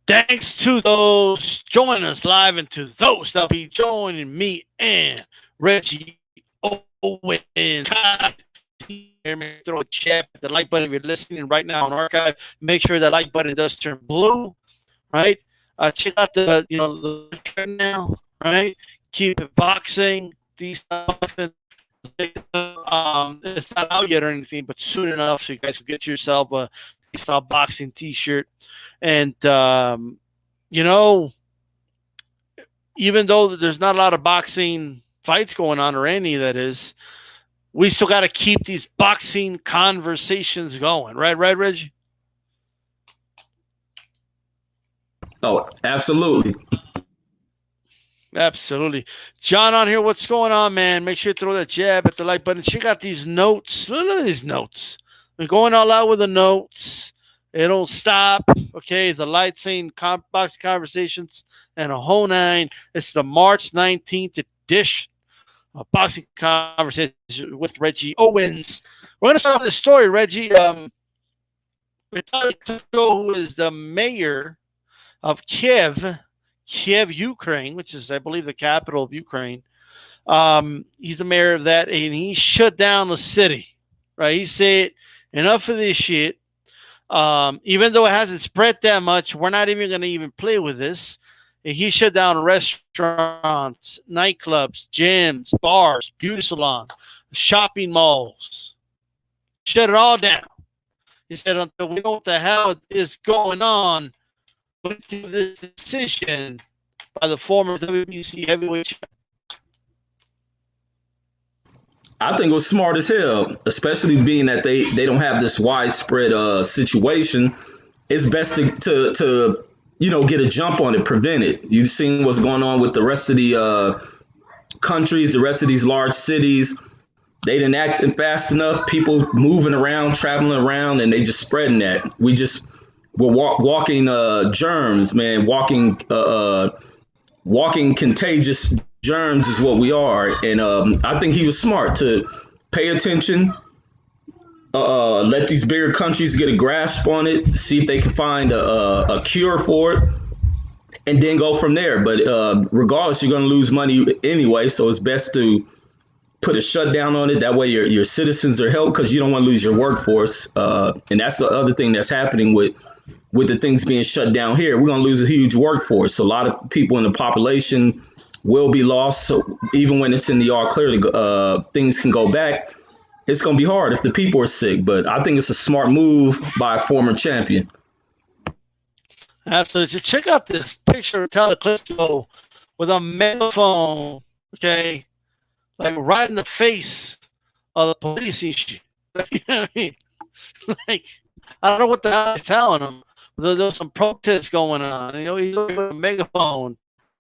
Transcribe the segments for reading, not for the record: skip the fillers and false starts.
Thanks to those joining us live and to those that'll be joining me and Reggie Owens. Throw a chat, the like button if you're listening right now on archive. Make sure that like button does turn blue, right? Check out the now, right? Keep it boxing. These it's not out yet or anything, but soon enough, so you guys will get yourself a style boxing T-shirt. And even though there's not a lot of boxing fights going on, or any that is, we still got to keep these boxing conversations going, right, Reggie? Oh, absolutely. Absolutely. John on here, what's going on, man? Make sure to throw that jab at the like button. Check out these notes. Look at these notes. We're going all out with the notes. It don't stop. Okay, the light saying boxing conversations and a whole nine. It's the March 19th edition of Boxing Conversations with Reggie Owens. We're going to start off the story, Reggie. Vitali Klitschko, who is the mayor of Kiev, Ukraine, which is, I believe, the capital of Ukraine. He's the mayor of that, and he shut down the city. Right? He said, enough of this shit. Even though it hasn't spread that much, we're not even going to even play with this. And he shut down restaurants, nightclubs, gyms, bars, beauty salons, shopping malls. Shut it all down. He said, until we know what the hell is going on with this decision by the former WBC heavyweight champion. I think it was smart as hell, especially being that they don't have this widespread situation. It's best to get a jump on it, prevent it. You've seen what's going on with the rest of the countries, the rest of these large cities. They didn't act fast enough. People moving around, traveling around, and they just spreading that. We're walking germs, man. Walking contagious germs is what we are. And I think he was smart to pay attention, let these bigger countries get a grasp on it, see if they can find a cure for it, and then go from there. But regardless, you're going to lose money anyway, so it's best to put a shutdown on it. That way your citizens are helped, because you don't want to lose your workforce. And that's the other thing that's happening with the things being shut down here. We're going to lose a huge workforce. A lot of people in the population will be lost. So even when it's in the all clear, things can go back. It's going to be hard if the people are sick. But I think it's a smart move by a former champion. Absolutely. Check out this picture of Vitali Klitschko with a megaphone, okay, like right in the face of the police and shit. You know what I mean? Like, I don't know what the hell he's telling them. There's some protests going on. He's with a megaphone.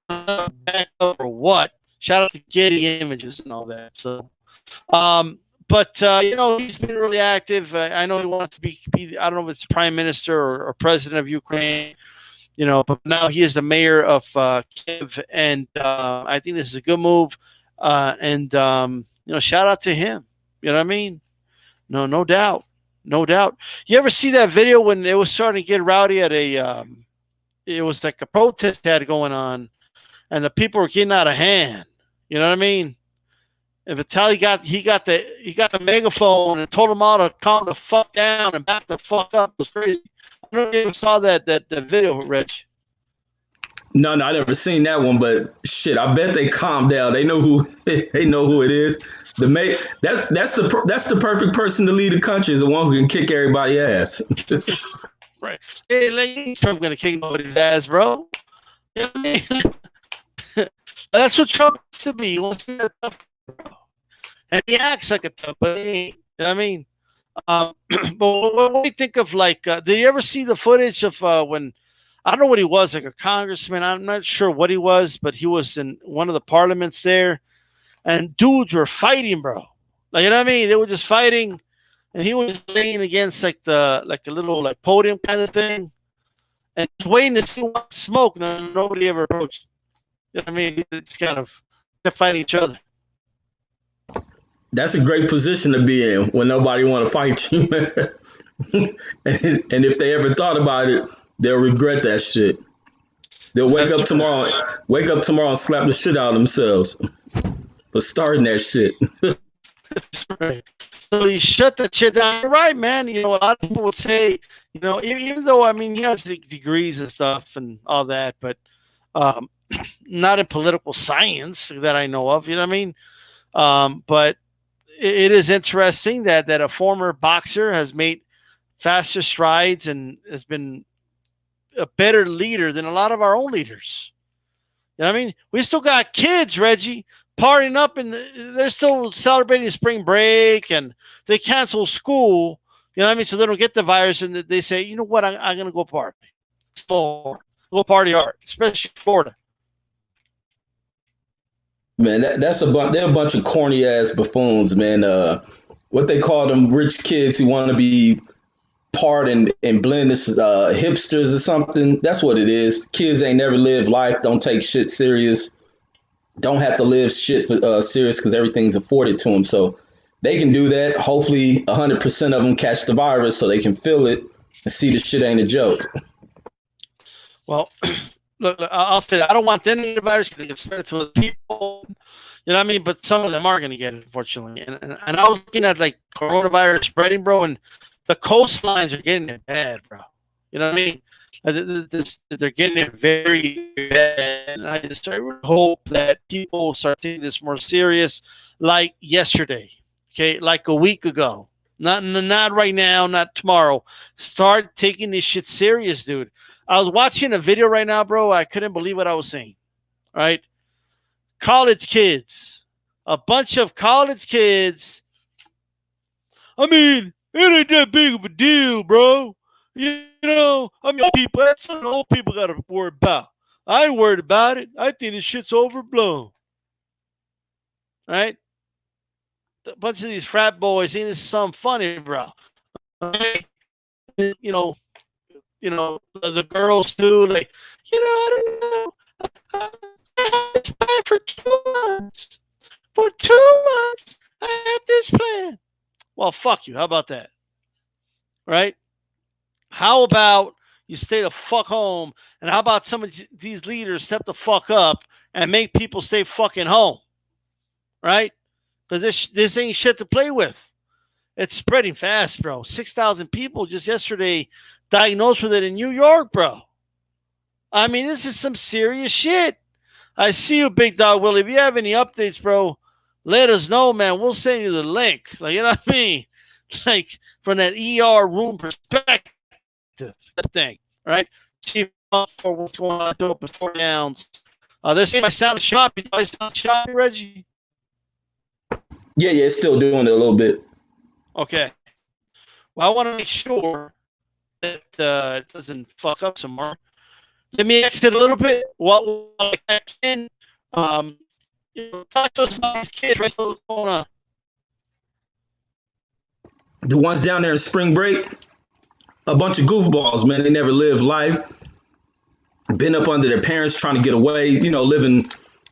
Back up or what? Shout out to Getty Images and all that. So, but he's been really active. I know he wants to be I don't know if it's prime minister or president of Ukraine, but now he is the mayor of Kiev, and I think this is a good move. And shout out to him. You know what I mean? No doubt. No doubt. You ever see that video when it was starting to get rowdy at it was like a protest had going on, and the people were getting out of hand. You know what I mean? And Vitali got the megaphone and told them all to calm the fuck down and back the fuck up. It was crazy. I don't know if you ever saw that video, Rich. No, I never seen that one, but shit, I bet they calmed down. They know who it is. That's the perfect person to lead a country, is the one who can kick everybody's ass. Right. Hey, Trump gonna kick nobody's ass, bro. You know what I mean? That's what Trump wants to be. He wants to be a tough guy, bro. And he acts like a tough, but he ain't. You know what I mean? But what do you think of, like, did you ever see the footage of when, I don't know what he was, like a congressman, I'm not sure what he was, but he was in one of the parliaments there, and dudes were fighting, bro. Like, you know what I mean? They were just fighting, and he was laying against like a little like podium kind of thing, and just waiting to see what smoke. And nobody ever approached. You know what I mean? It's kind of kept fighting each other. That's a great position to be in when nobody want to fight you. And if they ever thought about it, they'll regret that shit. They'll wake up tomorrow and slap the shit out of themselves for starting that shit. That's right. So you shut that shit down. You're right, man. You know, a lot of people would say, you know, even though, I mean, he has degrees and stuff and all that, but not in political science that I know of, you know what I mean? But it is interesting that a former boxer has made faster strides and has been a better leader than a lot of our own leaders. You know what I mean? We still got kids, Reggie, partying up, and they're still celebrating spring break, and they cancel school. You know what I mean? So they don't get the virus, and they say, you know what? I'm going to go party. Go party hard, especially Florida. Man, they're a bunch of corny ass buffoons, man. What they call them rich kids who want to be part and blend this hipsters or something. That's what it is. Kids ain't never lived life. Don't take shit serious. Don't have to live shit for serious because everything's afforded to them. So they can do that. Hopefully 100% of them catch the virus so they can feel it and see the shit ain't a joke. Well, look, I'll say I don't want them to get the virus because they can spread it to other people. You know what I mean? But some of them are going to get it, unfortunately. And I was looking at like coronavirus spreading, bro, and the coastlines are getting it bad, bro. You know what I mean? They're getting it very bad. And I just hope that people start taking this more serious, like yesterday, okay, like a week ago. Not right now, not tomorrow. Start taking this shit serious, dude. I was watching a video right now, bro. I couldn't believe what I was seeing. All right? College kids. A bunch of college kids. I mean, it ain't that big of a deal, bro. You know, I mean, people, that's something old people got to worry about. I ain't worried about it. I think this shit's overblown. Right? A bunch of these frat boys think this is something funny, bro. Okay? You know, the girls too, like, I don't know. It's bad for 2 months. For 2 months, I have this plan. Well, fuck you. How about that? Right? How about you stay the fuck home? And how about some of these leaders step the fuck up and make people stay fucking home? Right? Because this ain't shit to play with. It's spreading fast, bro. 6,000 people just yesterday diagnosed with it in New York, bro. I mean, this is some serious shit. I see you, Big Dog Willie. If you have any updates, bro, let us know, man. We'll send you the link. Like, you know what I mean? Like, from that ER room perspective thing, right? See for what's going on, do it before downs. They're saying I sound choppy. Do I sound choppy, Reggie? Yeah, it's still doing it a little bit. Okay. Well, I want to make sure that it doesn't fuck up some more. Let me exit a little bit. What I can. Talk to us about these kids, right? What's going on? The ones down there in spring break, a bunch of goofballs, man. They never lived life. Been up under their parents trying to get away, living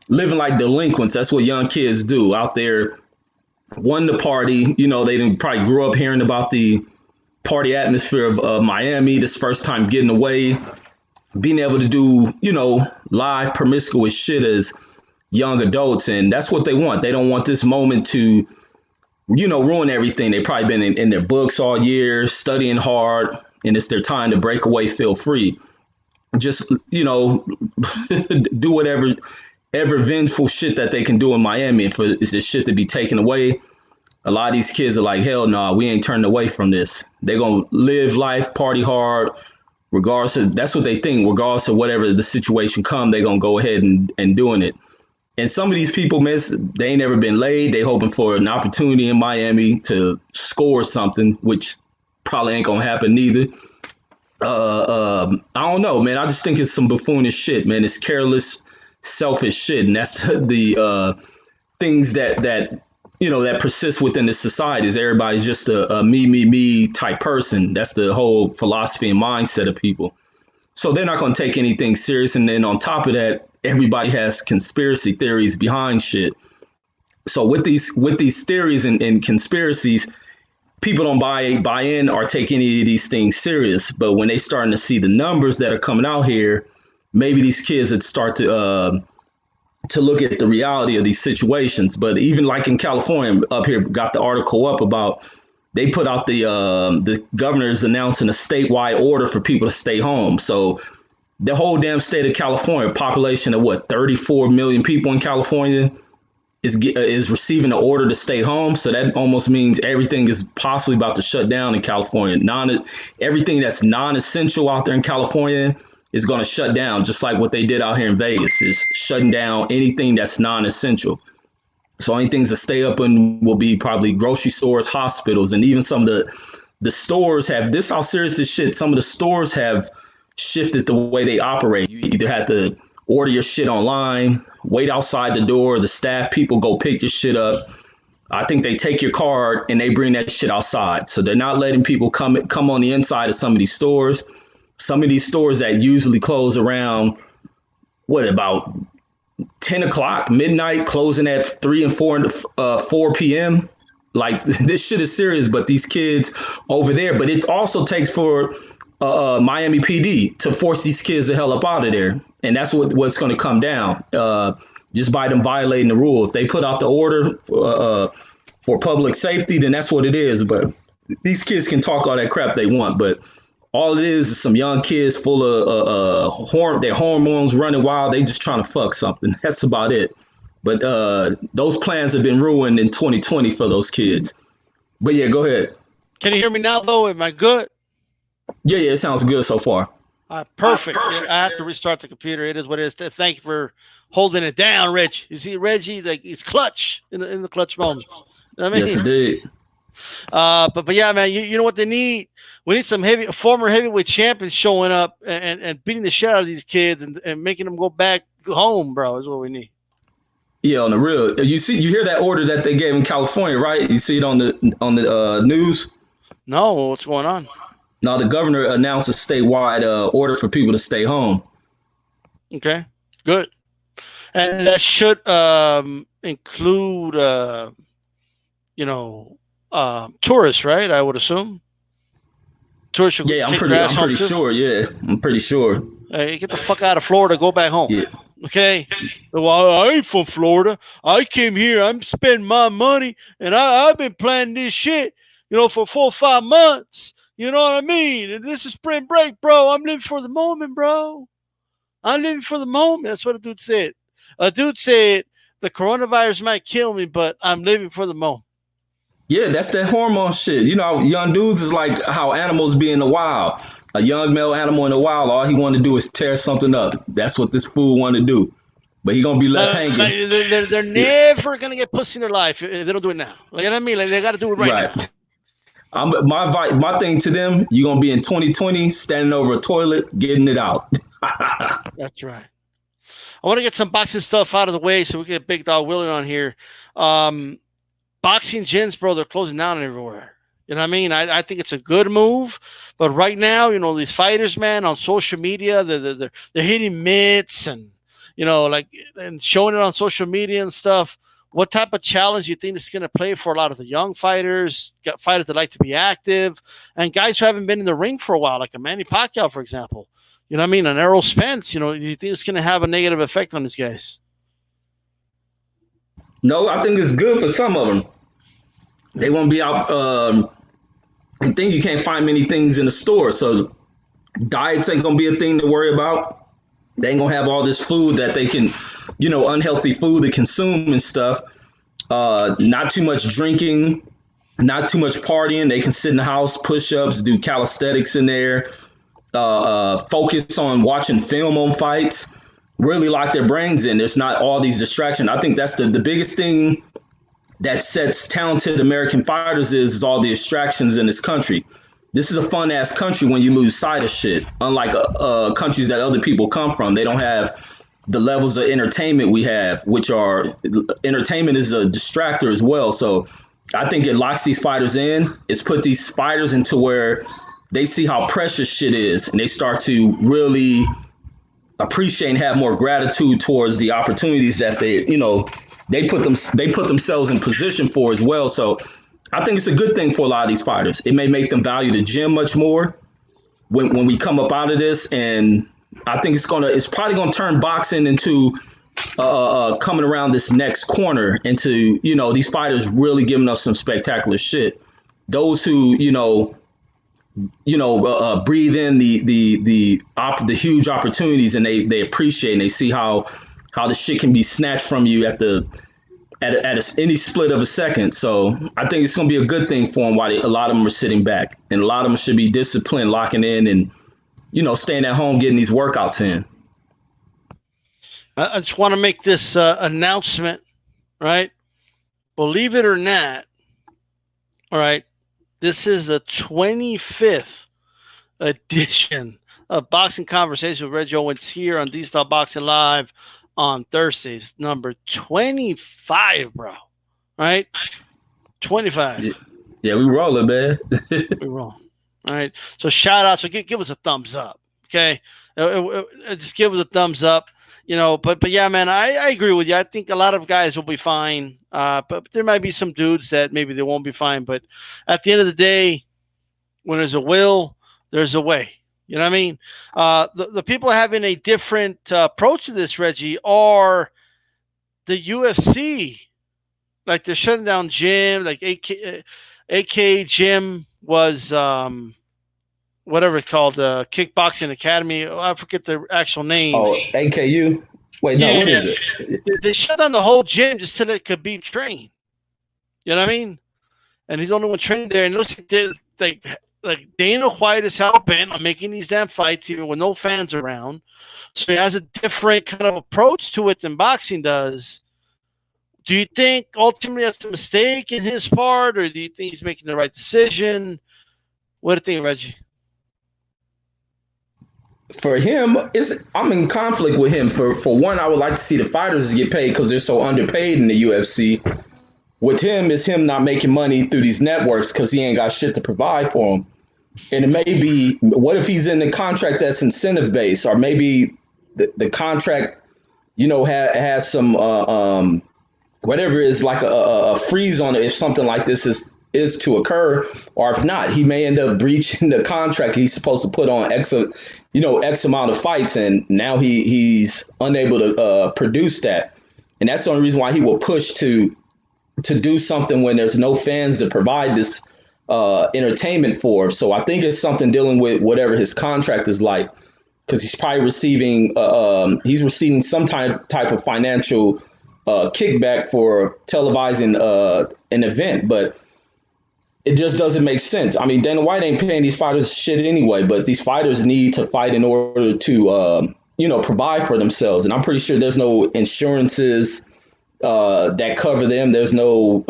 like delinquents. That's what young kids do out there. Wanting to party, they didn't probably grew up hearing about the party atmosphere of Miami. This first time getting away, being able to do, live promiscuous shit as young adults. And that's what they want. They don't want this moment to, ruin everything. They've probably been in their books all year, studying hard, and it's their time to break away, feel free. Just, do whatever vengeful shit that they can do in Miami. And for this shit to be taken away, a lot of these kids are like, hell no, we ain't turning away from this. They're going to live life, party hard, regardless of, that's what they think, regardless of whatever the situation come, they're going to go ahead and doing it. And some of these people, they ain't never been laid. They hoping for an opportunity in Miami to score something, which probably ain't going to happen neither. I don't know, man. I just think it's some buffoonish shit, man. It's careless, selfish shit. And that's the things that persist within the society is everybody's just a me type person. That's the whole philosophy and mindset of people. So they're not going to take anything serious. And then on top of that, everybody has conspiracy theories behind shit. So with these theories and conspiracies, people don't buy in or take any of these things serious. But when they starting to see the numbers that are coming out here, maybe these kids would start to look at the reality of these situations. But even like in California up here, got the article up about, they put out the governor's announcing a statewide order for people to stay home. So the whole damn state of California, population of what, 34 million people in California, is receiving an order to stay home. So that almost means everything is possibly about to shut down in California. Everything that's non-essential out there in California is going to shut down, just like what they did out here in Vegas, is shutting down anything that's non-essential. So only things that stay open will be probably grocery stores, hospitals, and even some of the stores have, this how serious this shit, some of the stores have shifted the way they operate. You either have to order your shit online, wait outside the door, the staff people go pick your shit up. I think they take your card and they bring that shit outside. So they're not letting people come on the inside of some of these stores. Some of these stores that usually close around, about 10 o'clock, midnight, closing at 3 and 4 p.m. Like, this shit is serious, but these kids over there, but it also takes for Miami PD to force these kids the hell up out of there. And that's what's going to come down just by them violating the rules. They put out the order for public safety, then that's what it is. But these kids can talk all that crap they want, but all it is some young kids full of their hormones running wild. They just trying to fuck something. That's about it. But those plans have been ruined in 2020 for those kids. But yeah, go ahead. Can you hear me now, though? Am I good? Yeah, it sounds good so far. Perfect. Yeah, I have to restart the computer. It is what it is. Thank you for holding it down, Rich. You see, Reggie, like, he's clutch in the clutch moment. You know what I mean? Yes, indeed. But yeah, man, you know what they need? We need some former heavyweight champions showing up and beating the shit out of these kids and making them go back home, bro, is what we need. Yeah, on the real. You hear that order that they gave in California, right? You see it on the news? No, what's going on? Now the governor announced a statewide order for people to stay home. Okay, good. And that should include, tourists, right? I would assume. Tourists should I'm pretty sure. Yeah, I'm pretty sure. Hey, get the fuck out of Florida. Go back home. Yeah. Okay. Well, I ain't from Florida. I came here. I'm spending my money, and I've been planning this shit, for 4 or 5 months. You know what I mean? And this is spring break, bro. I'm living for the moment, bro. I'm living for the moment. That's what a dude said. A dude said, the coronavirus might kill me, but I'm living for the moment. Yeah, that's that hormone shit. Young dudes is like how animals be in the wild. A young male animal in the wild, all he want to do is tear something up. That's what this fool want to do. But he going to be left hanging. They're never going to get pussy in their life if they don't do it now. Like, you know what I mean? Like, they got to do it right now. My thing to them, you're going to be in 2020 standing over a toilet, getting it out. That's right. I want to get some boxing stuff out of the way so we can get Big Dog Willie on here. Boxing gyms, bro, they're closing down everywhere. You know what I mean? I think it's a good move. But right now, these fighters, man, on social media, they're hitting mitts and, and showing it on social media and stuff. What type of challenge do you think this is going to play for a lot of the young fighters, fighters that like to be active, and guys who haven't been in the ring for a while, like a Manny Pacquiao, for example? You know what I mean? An Errol Spence, do you think it's going to have a negative effect on these guys? No, I think it's good for some of them. They won't be out. I think you can't find many things in the store. So diets ain't going to be a thing to worry about. They ain't going to have all this food that they can, unhealthy food to consume and stuff. Not too much drinking, not too much partying. They can sit in the house, push-ups, do calisthenics in there, focus on watching film on fights, really lock their brains in. There's not all these distractions. I think that's the biggest thing that sets talented American fighters is all the distractions in this country. This is a fun ass country when you lose sight of shit. Unlike countries that other people come from, they don't have the levels of entertainment we have, which are entertainment is a distractor as well. So I think it locks these fighters in. It's put these fighters into where they see how precious shit is, and they start to really appreciate and have more gratitude towards the opportunities that they put themselves in position for as well. So I think it's a good thing for a lot of these fighters. It may make them value the gym much more when we come up out of this, and I think it's probably gonna turn boxing into coming around this next corner into, these fighters really giving us some spectacular shit. Those who, breathe in the huge opportunities, and they appreciate and they see how the shit can be snatched from you at any split of a second. So I think it's going to be a good thing for them while a lot of them are sitting back, and a lot of them should be disciplined, locking in, and staying at home getting these workouts in. I just want to make this announcement, right? Believe it or not, all right, this is the 25th edition of Boxing Conversations with Reggie Owens here on D-Style Boxing Live on Thursdays. Number 25, bro. Right? 25. Yeah, we rolling, man. We roll. All right. So shout out. So give us a thumbs up. Okay. Just give us a thumbs up. But yeah, man, I agree with you. I think a lot of guys will be fine. But there might be some dudes that maybe they won't be fine. But at the end of the day, when there's a will, there's a way. You know what I mean? The people having a different approach to this, Reggie, are the UFC. Like they're shutting down gym. Like AK Gym was whatever it's called, Kickboxing Academy. I forget the actual name. Oh, AKU? Wait, no, what is it? They shut down the whole gym just so that it could be trained. You know what I mean? And he's the only one training there. And it looks like Dana White is hell bent on making these damn fights even with no fans around. So he has a different kind of approach to it than boxing does. Do you think ultimately that's a mistake in his part, or do you think he's making the right decision? What do you think, Reggie? For him, I'm in conflict with him. For one, I would like to see the fighters get paid because they're so underpaid in the UFC. With him, it's him not making money through these networks because he ain't got shit to provide for him. And it may be, what if he's in the contract that's incentive based, or maybe the contract, has some whatever is like a freeze on it if something like this is to occur, or if not, he may end up breaching the contract he's supposed to put on X amount of fights, and now he's unable to produce that. And that's the only reason why he will push to do something when there's no fans to provide this entertainment for. So I think it's something dealing with whatever his contract is like, because he's probably receiving some type of financial kickback for televising an event, but it just doesn't make sense. I mean, Dana White ain't paying these fighters shit anyway, but these fighters need to fight in order to, provide for themselves. And I'm pretty sure there's no insurances that cover them. There's no,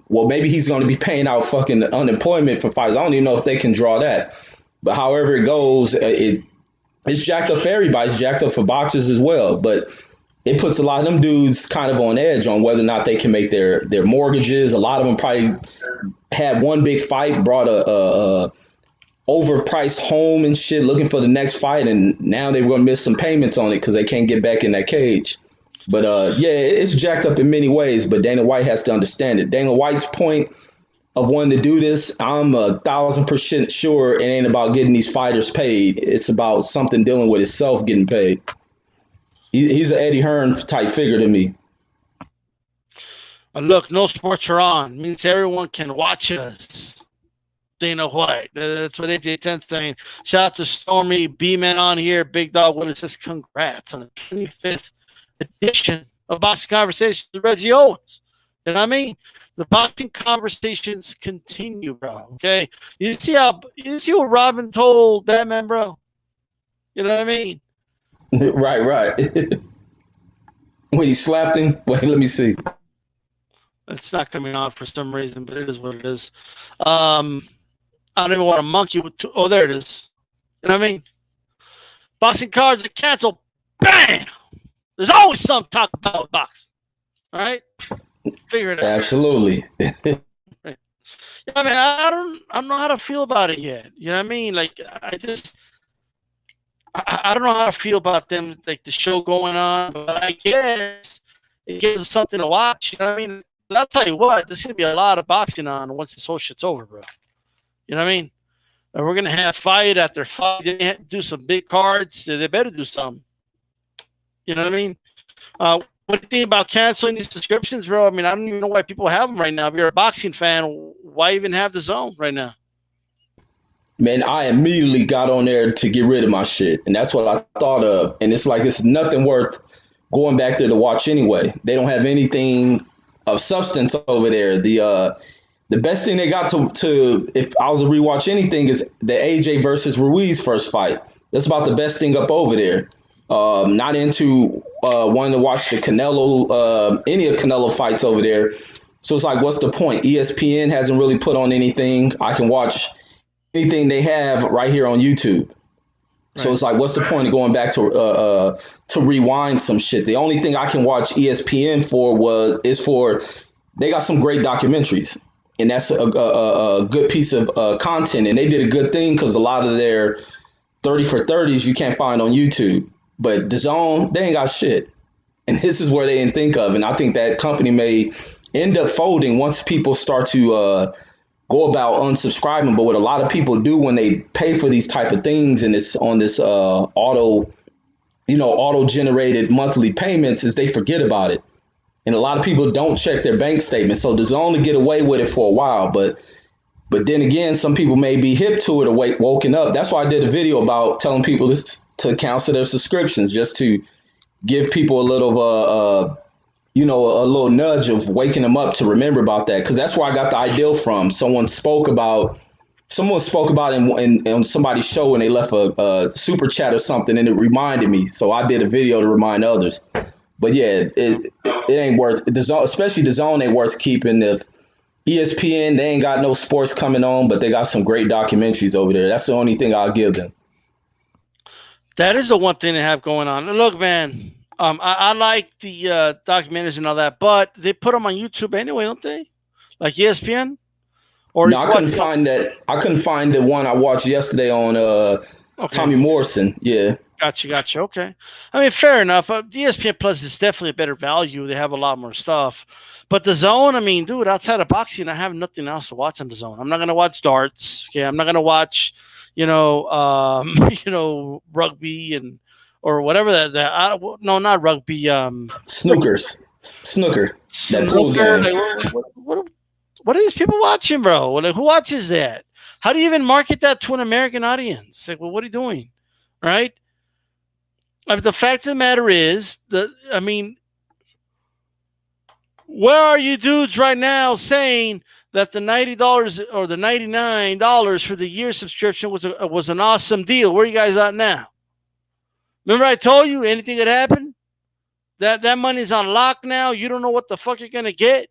maybe he's going to be paying out fucking unemployment for fighters. I don't even know if they can draw that. But however it goes, it's jacked up for everybody. It's jacked up for boxers as well. But it puts a lot of them dudes kind of on edge on whether or not they can make their mortgages. A lot of them probably had one big fight, brought a overpriced home and shit, looking for the next fight, and now they're going to miss some payments on it because they can't get back in that cage. But it's jacked up in many ways, but Dana White has to understand it. Dana White's point of wanting to do this, I'm 1,000% sure it ain't about getting these fighters paid. It's about something dealing with himself getting paid. He's an Eddie Hearn type figure to me. Look, no sports are on. It means everyone can watch us. Dana White. That's what AJ10's saying. Shout out to Stormy B-Man on here. Big Dog Willis says congrats on the 25th edition of Boxing Conversations with Reggie Owens. You know what I mean? The boxing conversations continue, bro. Okay. You see what Robin told Batman, bro? You know what I mean? Right. When he slapped him, wait, let me see. It's not coming out for some reason, but it is what it is. I don't even want to monkey with oh, there it is. You know what I mean? Boxing cards are canceled. Bam! There's always some talk about boxing. All right? Figure it out. Absolutely. Yeah, I mean, I don't know how to feel about it yet. You know what I mean? Like, I don't know how to feel about them, like the show going on, but I guess it gives us something to watch. You know what I mean? I'll tell you what, there's going to be a lot of boxing on once this whole shit's over, bro. You know what I mean? And we're gonna have fight after fight. They do some big cards. They better do something. You know what I mean? What do you think about canceling these subscriptions, bro? I mean, I don't even know why people have them right now. If you're a boxing fan, why even have the Zone right now? Man, I immediately got on there to get rid of my shit. And that's what I thought of. And it's like it's nothing worth going back there to watch anyway. They don't have anything of substance over there. The best thing they got to if I was to rewatch anything is the AJ versus Ruiz first fight. That's about the best thing up over there. Not into wanting to watch the Canelo, any of Canelo fights over there. So it's like, what's the point? ESPN hasn't really put on anything. I can watch anything they have right here on YouTube. Right. So it's like, what's the point of going back to rewind some shit? The only thing I can watch ESPN for they got some great documentaries, and that's a good piece of content. And they did a good thing because a lot of their 30 for 30s you can't find on YouTube. But the Zone, they ain't got shit. And this is where they didn't think of. And I think that company may end up folding once people start to go about unsubscribing. But what a lot of people do when they pay for these type of things and it's on this auto-generated monthly payments is they forget about it. And a lot of people don't check their bank statement. So the Zone to get away with it for a while. But then again, some people may be hip to it or woken up. That's why I did a video about telling people to cancel their subscriptions, just to give people a little a little nudge of waking them up to remember about that. Because that's where I got the idea from. Someone spoke about it on somebody's show and they left a super chat or something, and it reminded me. So I did a video to remind others. But yeah, it ain't worth it. Especially the Zone ain't worth keeping. If ESPN, they ain't got no sports coming on, but they got some great documentaries over there. That's the only thing I'll give them. That is the one thing they have going on. Look, man, I like the documentaries and all that, but they put them on YouTube anyway, don't they? Like ESPN? Or no, I couldn't find that. I couldn't find the one I watched yesterday on Tommy Morrison. Yeah. Gotcha. Okay. I mean, fair enough. ESPN Plus is definitely a better value. They have a lot more stuff. But the Zone, I mean, dude, outside of boxing, I have nothing else to watch on the Zone. I'm not going to watch darts. Okay. I'm not going to watch, rugby or whatever not rugby. Snooker. That pool game. What are these people watching, bro? Like, who watches that? How do you even market that to an American audience? It's like, well, what are you doing? Right? I mean, the fact of the matter is where are you dudes right now saying that the $90 or the $99 for the year subscription was an awesome deal? Where are you guys at now? Remember I told you anything could happen? That money's on lock now. You don't know what the fuck you're going to get.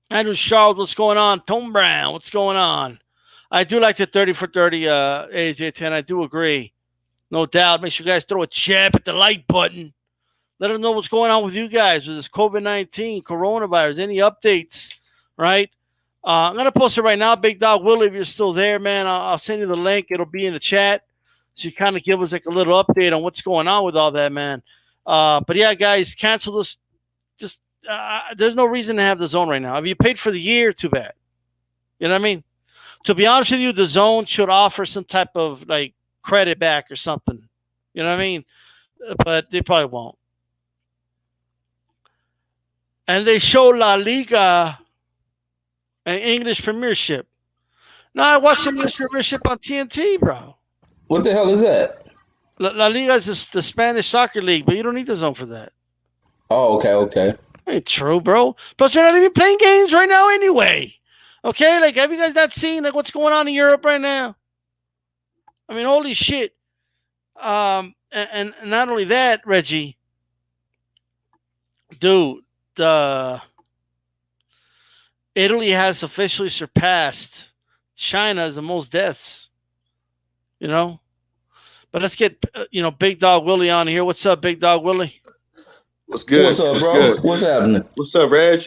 Andrew Charles, what's going on? Tom Brown, what's going on? I do like the 30 for 30 AJ10. I do agree. No doubt. Make sure you guys throw a jab at the like button. Let them know what's going on with you guys with this COVID-19, coronavirus, any updates, right? I'm going to post it right now. Big Dog Willie, if you're still there, man, I'll send you the link. It'll be in the chat. So you kind of give us like a little update on what's going on with all that, man. But yeah, guys, cancel this. Just there's no reason to have the Zone right now. If you paid for the year, too bad. You know what I mean? To be honest with you, the Zone should offer some type of like credit back or something. You know what I mean? But they probably won't. And they show La Liga and English Premiership. No, I watched the English Premiership on TNT, bro. What the hell is that? La Liga is the Spanish soccer league, but you don't need the Zone for that. Oh, okay. Ain't true, bro. Plus, they're not even playing games right now anyway. Okay, like, have you guys not seen like what's going on in Europe right now? I mean, holy shit. And not only that, Reggie, dude, Italy has officially surpassed China as the most deaths. You know? But let's get, Big Dog Willie on here. What's up, Big Dog Willie? What's good? What's up, bro? Good? What's happening? What's up, Reg?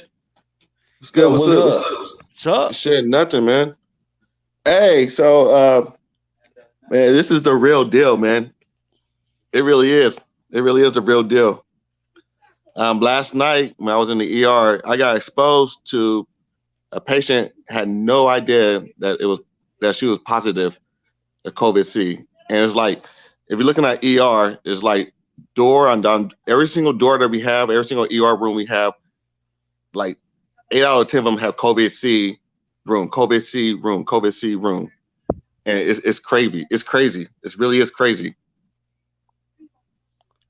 What's good? What's up? What's up? Shit, nothing, man. Hey, so, man, this is the real deal, man. It really is. It really is the real deal. Last night, when I was in the ER, I got exposed to a patient had no idea that it was that she was positive of COVID-C. And it's like, if you're looking at ER, it's like door on down every single door that we have, every single ER room we have, like 8 out of 10 of them have COVID-C room, COVID-C room, COVID-C room. And it's crazy. It's crazy. It really is crazy.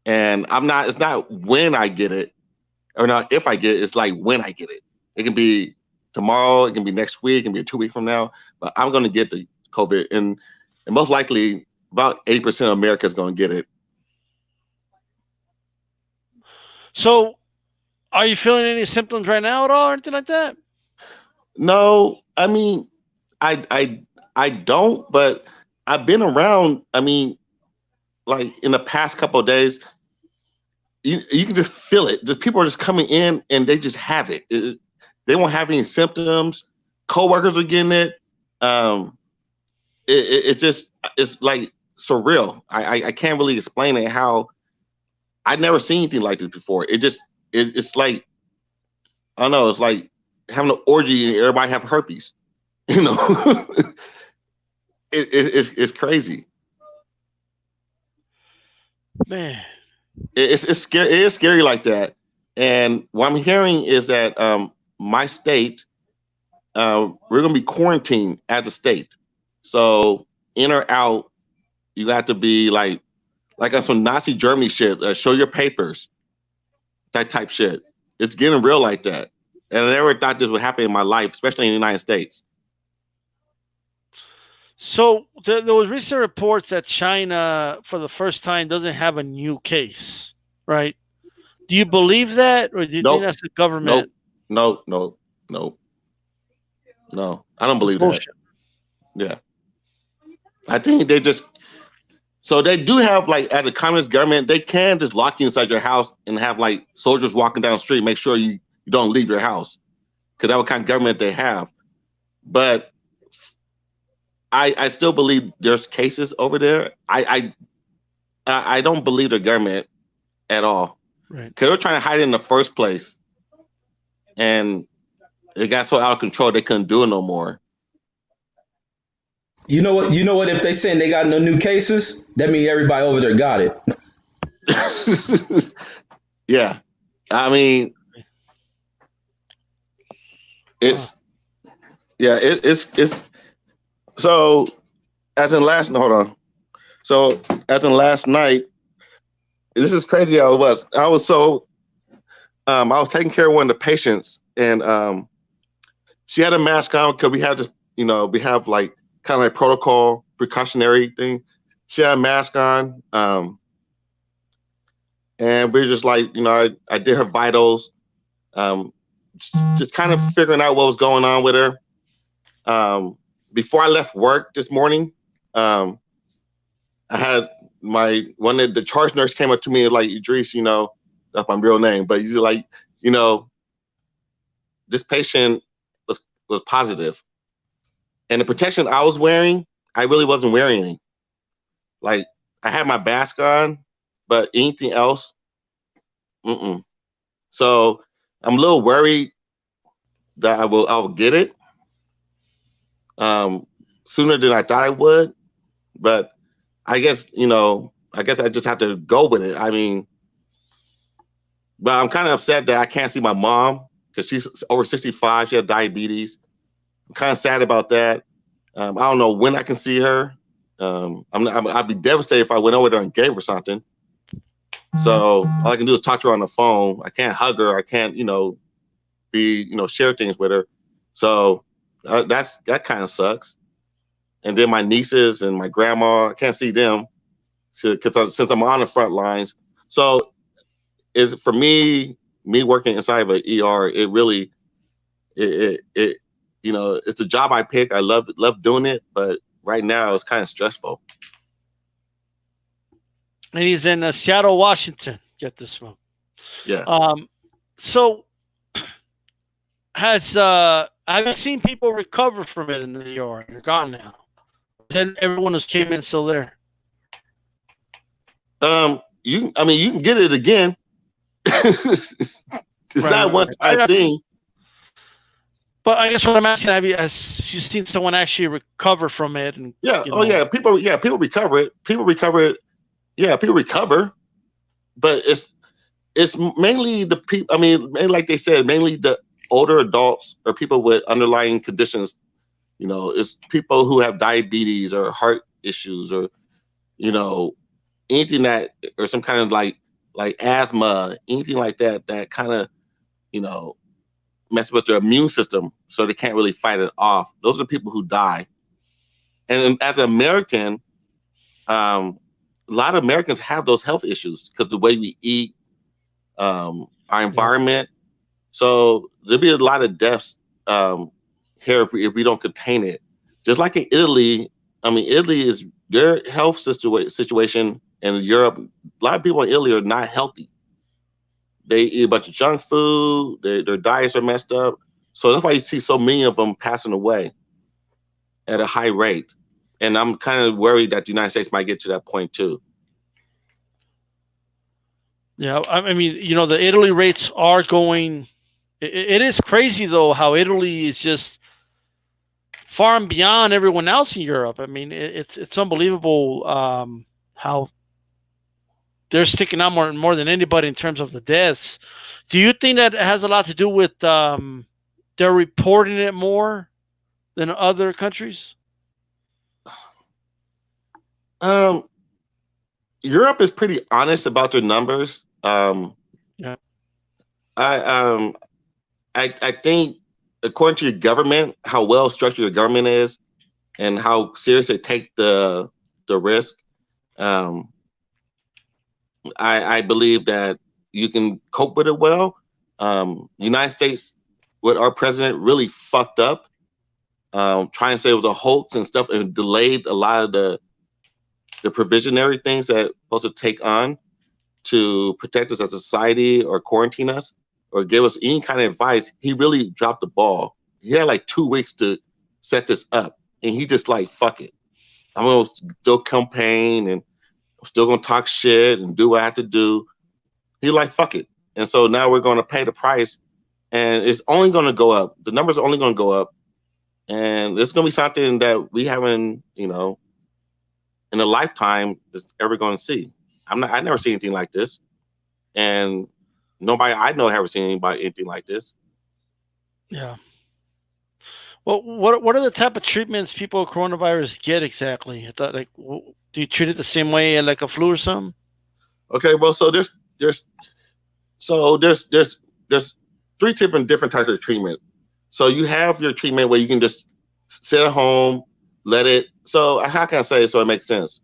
And it's not when I get it, or not if I get it, it's like when I get it. It can be tomorrow, it can be next week, it can be 2 weeks from now, but I'm going to get the COVID. And most likely about 80% of America is going to get it. So are you feeling any symptoms right now at all or anything like that? No, I mean, I don't, but I've been around, I mean, like in the past couple of days, you can just feel it. The people are just coming in and they just have it. They won't have any symptoms. Coworkers are getting it. It's like surreal. I can't really explain it. How I'd never seen anything like this before. It's like, I don't know. It's like having an orgy and everybody have herpes. You know, it's crazy. Man, it's scary. It is scary like that. And what I'm hearing is that my state, we're gonna be quarantined as a state. So in or out, you have to be like on some Nazi Germany shit. Show your papers, that type shit. It's getting real like that. And I never thought this would happen in my life, especially in the United States. So there was recent reports that China, for the first time, doesn't have a new case, right? Do you believe that, or do you think that's the government? No. I don't believe that. Yeah, I think they just. So they do have, like, as a communist government, they can just lock you inside your house and have like soldiers walking down the street, make sure you don't leave your house, because that's what kind of government they have. But I still believe there's cases over there. I don't believe the government at all, right? Because they're trying to hide it in the first place, and it got so out of control they couldn't do it no more. You know what? If they saying they got no new cases, that means everybody over there got it. Yeah, I mean, it's so as in last night, this is crazy how it was. I was taking care of one of the patients, and she had a mask on because we had to, we have like kind of like protocol precautionary thing. She had a mask on, and we were just like, I did her vitals, just kind of figuring out what was going on with her. Before I left work this morning, I had the charge nurse came up to me and like, Idris, that's my real name, but he's like, this patient was positive. And the protection I was wearing, I really wasn't wearing any. Like, I had my mask on, but anything else, So I'm a little worried that I'll get it sooner than I thought I would. But I guess, I just have to go with it. I mean, but I'm kind of upset that I can't see my mom because she's over 65. She has diabetes. I'm kind of sad about that. I don't know when I can see her. I'd be devastated if I went over there and gave her something. So all I can do is talk to her on the phone. I can't hug her. I can't, share things with her. So that kind of sucks. And then my nieces and my grandma, I can't see them since I'm on the front lines. So for me working inside of an ER, it really, it's a job I pick. I love doing it, but right now it's kind of stressful. And he's in Seattle, Washington. Get this one. Yeah. So have you seen people recover from it in the ER? They're gone now. Then everyone who's came in still there. You can get it again. It's not one time thing. But I guess what I'm asking, has you seen someone actually recover from it? And Yeah. you Oh know, yeah. People recover it. People recover it. Yeah. People recover, but it's mainly the people. I mean, like they said, mainly the older adults or people with underlying conditions. You know, it's people who have diabetes or heart issues or, you know, anything that, or some kind of like asthma, anything like that, that kind of, you know, mess with their immune system, so they can't really fight it off. Those are the people who die. And as an American, a lot of Americans have those health issues because the way we eat, our environment. So there'll be a lot of deaths here if we don't contain it. Just like in Italy, I mean, Italy is their health situation in Europe. A lot of people in Italy are not healthy. They eat a bunch of junk food. Their diets are messed up. So that's why you see so many of them passing away at a high rate. And I'm kind of worried that the United States might get to that point too. yeah. I mean, you know, the Italy rates are going. It is crazy though how Italy is just far and beyond everyone else in Europe. I mean, it's unbelievable how they're sticking out more than anybody in terms of the deaths. Do you think that has a lot to do with they're reporting it more than other countries? Europe is pretty honest about their numbers. Yeah. I think according to your government, how well structured your government is, and how serious they take the risk. I believe that you can cope with it well. United States, with our president, really fucked up, trying to say it was a hoax and stuff, and delayed a lot of the provisionary things that we're supposed to take on to protect us as a society or quarantine us or give us any kind of advice. He really dropped the ball. He had like 2 weeks to set this up, and he just like, fuck it. I'm gonna still campaign and I'm still gonna talk shit and do what I have to do. He like, fuck it. And so now we're gonna pay the price, and it's only gonna go up. The numbers are only gonna go up, and it's gonna be something that we haven't, you know, in a lifetime is ever gonna see. I never seen anything like this, and nobody I know ever seen anything like this. Yeah. Well, what are the type of treatments people with coronavirus get exactly? I thought, like, do you treat it the same way like a flu or something? Okay, well, so there's 3 different types of treatment. So you have your treatment where you can just sit at home, let it. So how can I say it so it makes sense?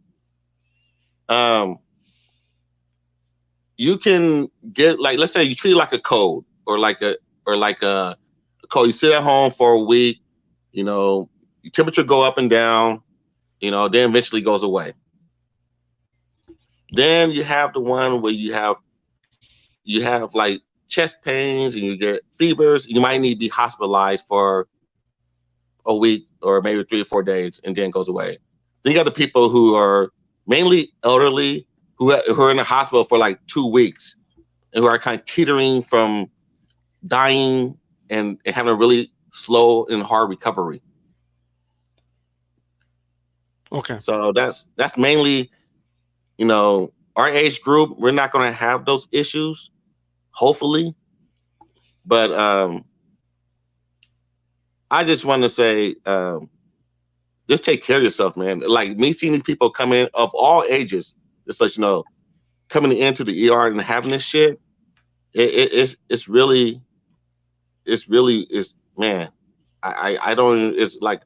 You can get, like, let's say you treat it like a cold or like a cold. You sit at home for a week, you know, your temperature go up and down, you know, then eventually goes away. Then you have the one where you have like chest pains and you get fevers. You might need to be hospitalized for a week or maybe 3 or 4 days, and then it goes away. Then you got the people who are mainly elderly who are in the hospital for like 2 weeks and who are kind of teetering from dying and having a really slow and hard recovery. Okay. So that's mainly, you know, our age group. We're not going to have those issues, hopefully. But I just want to say, just take care of yourself, man. Like me seeing these people come in of all ages, just let you know, coming into the ER and having this shit, it's really, man. I don't. It's like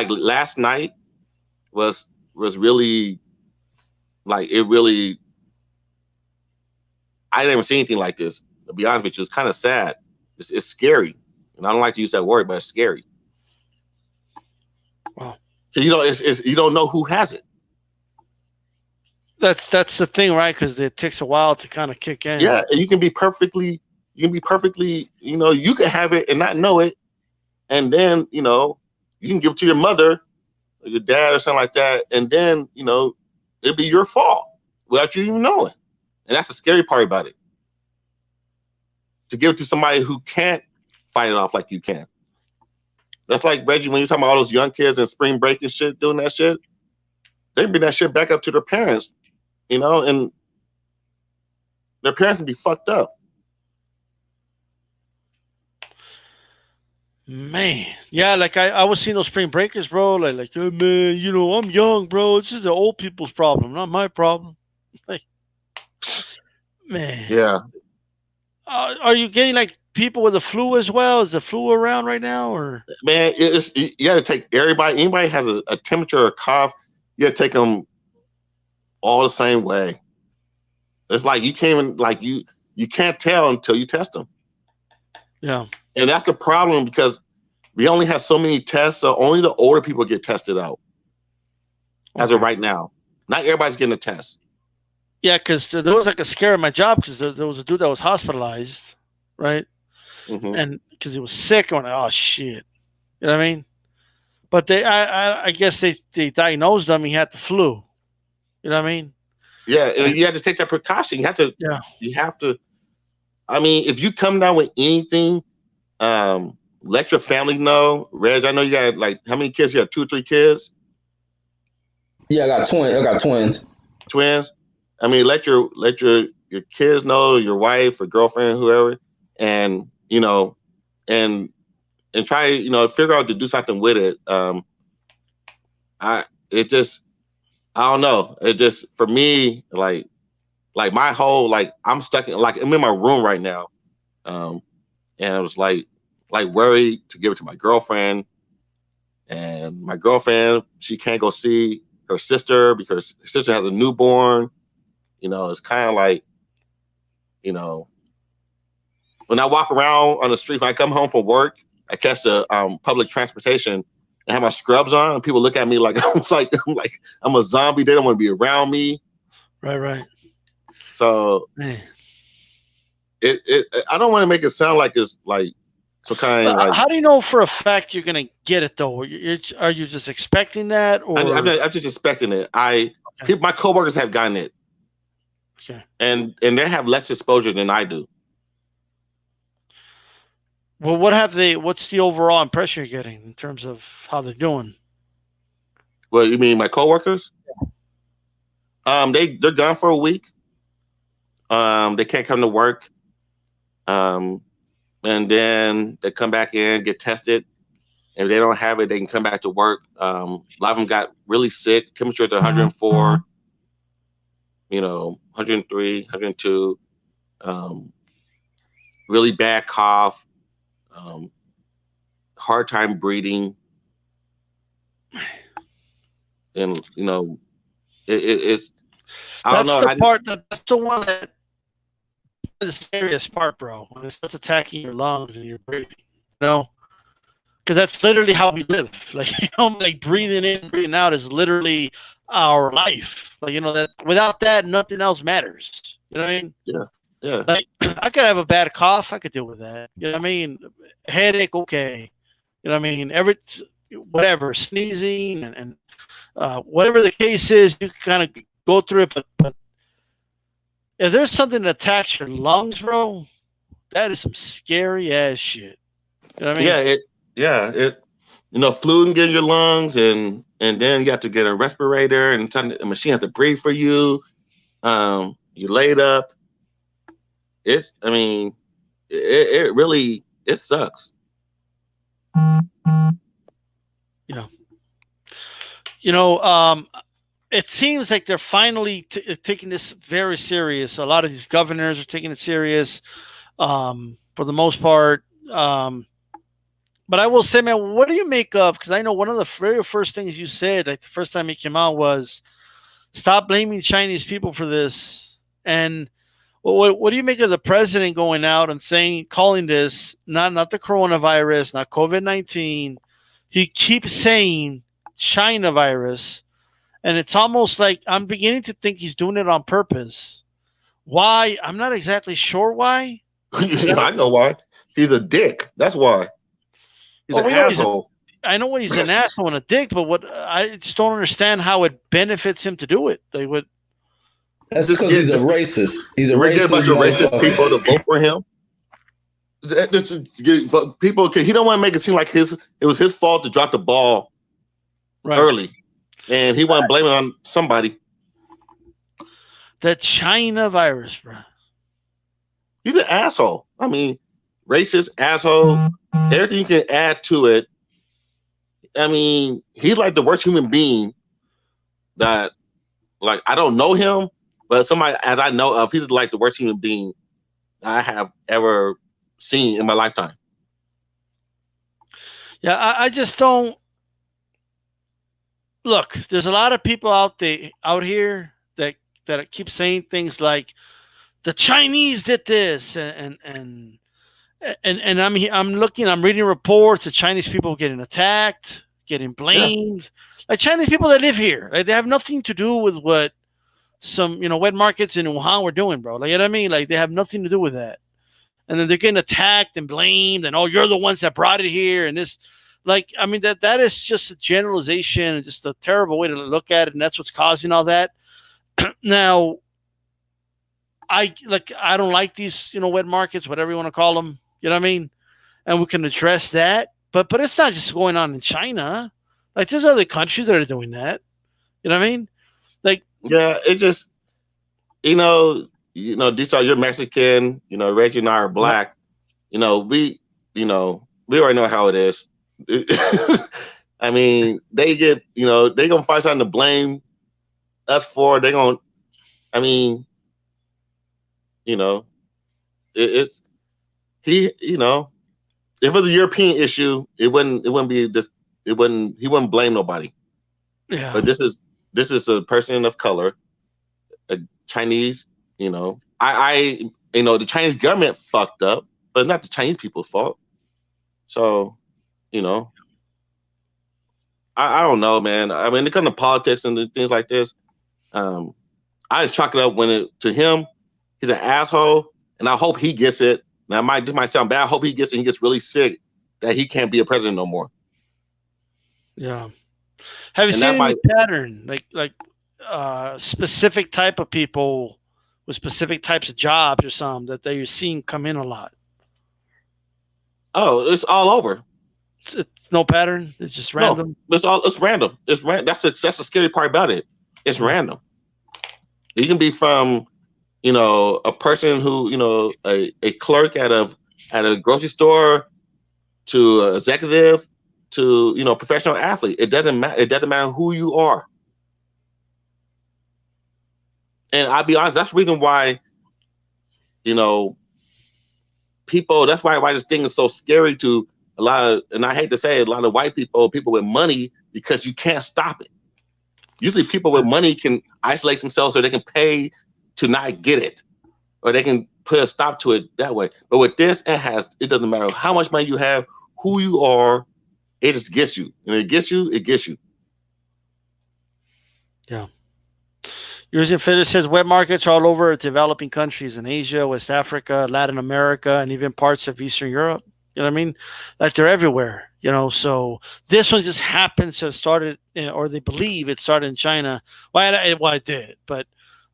last night was really, like, it really. I didn't ever see anything like this. To be honest with you, it's kind of sad. It's scary, and I don't like to use that word, but it's scary. Wow. You know, it's you don't know who has it. That's the thing, right? Because it takes a while to kind of kick in. Yeah, and you can be perfectly, you know, you can have it and not know it, and then, you know, you can give it to your mother or your dad or something like that, and then, you know, it'll be your fault without you even knowing. And that's the scary part about it. To give it to somebody who can't fight it off like you can. That's like Reggie, when you're talking about all those young kids in spring break and shit, doing that shit, they bring that shit back up to their parents, you know, and their parents can be fucked up. Man, yeah, like I was seeing those spring breakers, bro. Like, oh, man, you know, I'm young, bro. This is the old people's problem, not my problem. Like, man, Yeah. Are you getting like people with the flu as well? Is the flu around right now, or Man, you got to take everybody. Anybody has a temperature or a cough, you got to take them all the same way. It's like you can't even, like you can't tell until you test them. Yeah. And that's the problem, because we only have so many tests, so only the older people get tested out as of right now. Not everybody's getting a test. Yeah, because there was like a scare in my job because there was a dude that was hospitalized, right? Mm-hmm. And because he was sick, I'm like, oh shit, you know what I mean? But I guess they diagnosed him. He had the flu. You know what I mean? Yeah, and you have to take that precaution. You have to. Yeah. You have to. I mean, if you come down with anything, let your family know. Reg, I know you got like how many kids? You have 2 or 3 kids? Yeah, I got twins. Twins. I mean, let your kids know, your wife or girlfriend, whoever, and you know, and try, you know, figure out to do something with it. I don't know. It just, for me, like my whole, like I'm stuck in, like I'm in my room right now, and I was like worried to give it to my girlfriend, and my girlfriend, she can't go see her sister because her sister has a newborn. You know, it's kind of like, you know, when I walk around on the street, when I come home from work, I catch the public transportation and have my scrubs on, and people look at me like I'm a zombie. They don't want to be around me. Right. So Man. I don't want to make it sound like it's like some kind of like. How do you know for a fact you're gonna get it though? Are you just expecting that, or I'm just expecting it. My coworkers have gotten it. Okay. And they have less exposure than I do. Well, what's the overall impression you're getting in terms of how they're doing? Well, you mean my coworkers? Yeah. They're gone for a week. They can't come to work. And then they come back in, get tested. And if they don't have it, they can come back to work. A lot of them got really sick. Temperature at 104. You know, 103, 102, really bad cough, hard time breathing. And, you know, it's, I don't know. That's the one that the scariest part, bro, when it starts attacking your lungs and your breathing, you know? Because that's literally how we live. Like, you know, like breathing in, breathing out is literally our life. Like, you know, that without that, nothing else matters. You know what I mean? Yeah. Like, I could have a bad cough. I could deal with that. You know what I mean? Headache, okay. You know what I mean? Whatever, sneezing and whatever the case is, you kind of go through it. But if there's something that attacks your lungs, bro, that is some scary ass shit. You know what I mean? It you know, fluid get in your lungs, and then you have to get a respirator, and a machine has to breathe for you. You laid up. It really sucks. Yeah. You know, it seems like they're finally taking this very serious. A lot of these governors are taking it serious, for the most part. But I will say, man, what do you make of? Because I know one of the very first things you said, like the first time it came out, was stop blaming Chinese people for this. And what do you make of the president going out and calling this not the coronavirus, not COVID-19? He keeps saying China virus, and it's almost like I'm beginning to think he's doing it on purpose. Why? I'm not exactly sure why. I know why. He's a dick. That's why. He's an asshole. I know he's an asshole and a dick, but I just don't understand how it benefits him to do it. That's because he's a racist. He's a racist. Get a bunch of racist people to vote for him. This is people. He don't want to make it seem like it was his fault to drop the ball early, and he want to blame it on somebody. The China virus, bro. He's an asshole. I mean, racist asshole. Everything you can add to it. I mean, he's like the worst human being that, like, I don't know him, but somebody as I know of, he's like the worst human being I have ever seen in my lifetime. Yeah, I just don't. Look, there's a lot of people out here that keep saying things like the Chinese did this, and I'm reading reports of Chinese people getting attacked, getting blamed. Yeah. Like Chinese people that live here, like they have nothing to do with what some wet markets in Wuhan were doing, bro. Like, you know what I mean? Like they have nothing to do with that. And then they're getting attacked and blamed, and you're the ones that brought it here, and this, like, I mean that is just a generalization and just a terrible way to look at it, and that's what's causing all that. Now, I don't like these, wet markets, whatever you want to call them. You know what I mean? And we can address that, but it's not just going on in China. Like there's other countries that are doing that. You know what I mean? Like, yeah, it's just, these are, you're Mexican, Reggie and I are black. We already know how it is. I mean, they get, they're going to find something to blame us for. They're going to, I mean, it's, if it was a European issue, it wouldn't be this, he wouldn't blame nobody. Yeah. But this is a person of color, a Chinese, the Chinese government fucked up, but not the Chinese people's fault. So, I don't know, man. I mean, it comes to politics and things like this. I just chalk it up to him. He's an asshole, and I hope he gets it. Now, this might sound bad. I hope he gets it. And he gets really sick that he can't be a president no more. Yeah. Have you seen any pattern, like specific type of people with specific types of jobs or something that you're seeing come in a lot? Oh, it's all over. It's no pattern. It's just random. No, it's random. It's random. That's the scary part about it. It's random. You can be from, a person who, a clerk at a grocery store, to an executive, to professional athlete. It doesn't matter. It doesn't matter who you are. And I'll be honest, that's the reason why, people. That's why this thing is so scary to a lot of, and I hate to say it, a lot of white people with money, because you can't stop it. Usually, people with money can isolate themselves so they can pay to not get it, or they can put a stop to it that way. But with this, it doesn't matter how much money you have, who you are, it just gets you. And it gets you, it gets you. Yeah. Yours in Philly says wet markets are all over developing countries in Asia, West Africa, Latin America, and even parts of Eastern Europe. You know what I mean? Like they're everywhere, so this one just happens to have started, or they believe it started in China. Well, it did. But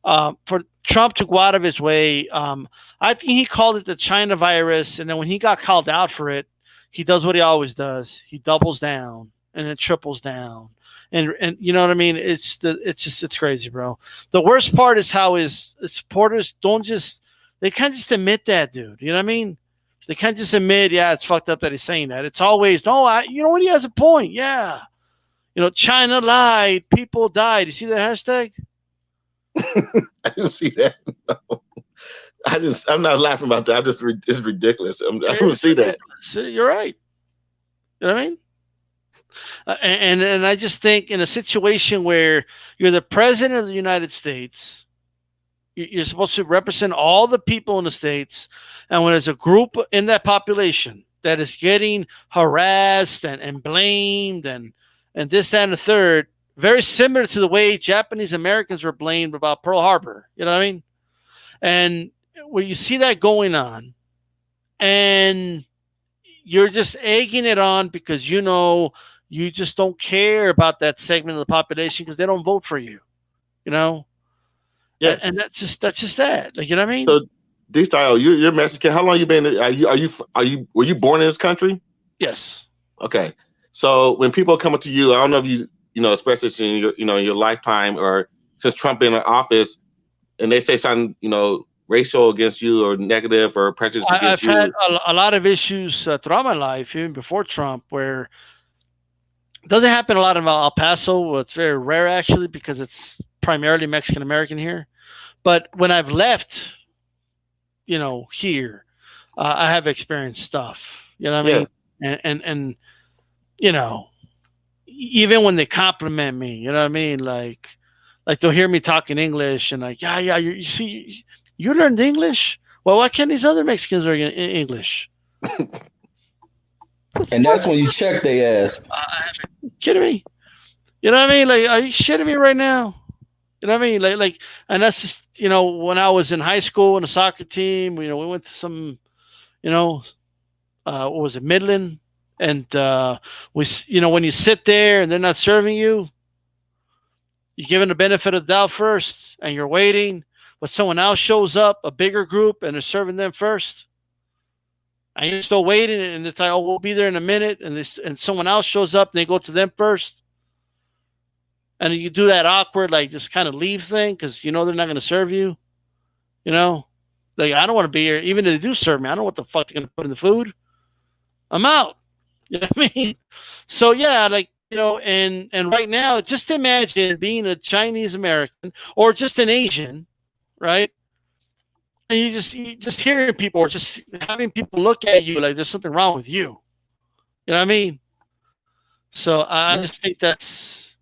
for Trump to go out of his way, I think he called it the China virus. And then when he got called out for it, he does what he always does. He doubles down and then triples down. And you know what I mean? It's crazy, bro. The worst part is how his supporters they can't just admit that, dude. You know what I mean? They can't just admit, yeah, it's fucked up that he's saying that. It's always, no, you know what? He has a point. Yeah. China lied. People died. You see that hashtag? I didn't see that. No. I'm not laughing about that. It's ridiculous. I don't see that. You're right. You know what I mean? And I just think in a situation where you're the president of the United States, you're supposed to represent all the people in the States. And when there's a group in that population that is getting harassed and blamed and this, that, and the third, very similar to the way Japanese Americans were blamed about Pearl Harbor. You know what I mean? And where you see that going on and you're just egging it on because you just don't care about that segment of the population because they don't vote for you, Yeah. And that's just that. Like, you know what I mean? So D-Style, you're Mexican. How long you been? Were you born in this country? Yes. Okay. So when people come up to you, I don't know if you know, especially in your, in your lifetime or since Trump been in office, and they say something, racial against you or negative or prejudice against I've you. had a lot of issues throughout my life, even before Trump, where it doesn't happen a lot in El Paso. It's very rare, actually, because it's primarily Mexican American here. But when I've left, here, I have experienced stuff. You know what I mean? And even when they compliment me, you know what I mean? Like they'll hear me talking English and like, yeah, you see, you learned English. Well, why can't these other Mexicans learn English? And that's when you check their ass. Kidding me? You know what I mean? Like, are you shitting me right now? You know what I mean? Like, and that's just, when I was in high school in a soccer team, we went to some, what was it, Midland? And when you sit there and they're not serving you, you're given the benefit of the doubt first, and you're waiting, but someone else shows up, a bigger group, and they're serving them first. And you're still waiting, and it's like, oh, we'll be there in a minute, and someone else shows up, and they go to them first. And you do that awkward, like, just kind of leave thing, because they're not going to serve you. Like, I don't want to be here. Even if they do serve me, I don't know what the fuck they're going to put in the food. I'm out. You know what I mean? So, yeah, like, and right now, just imagine being a Chinese American or just an Asian, right? And you just hearing people or just having people look at you like there's something wrong with you. You know what I mean? So I just think that's.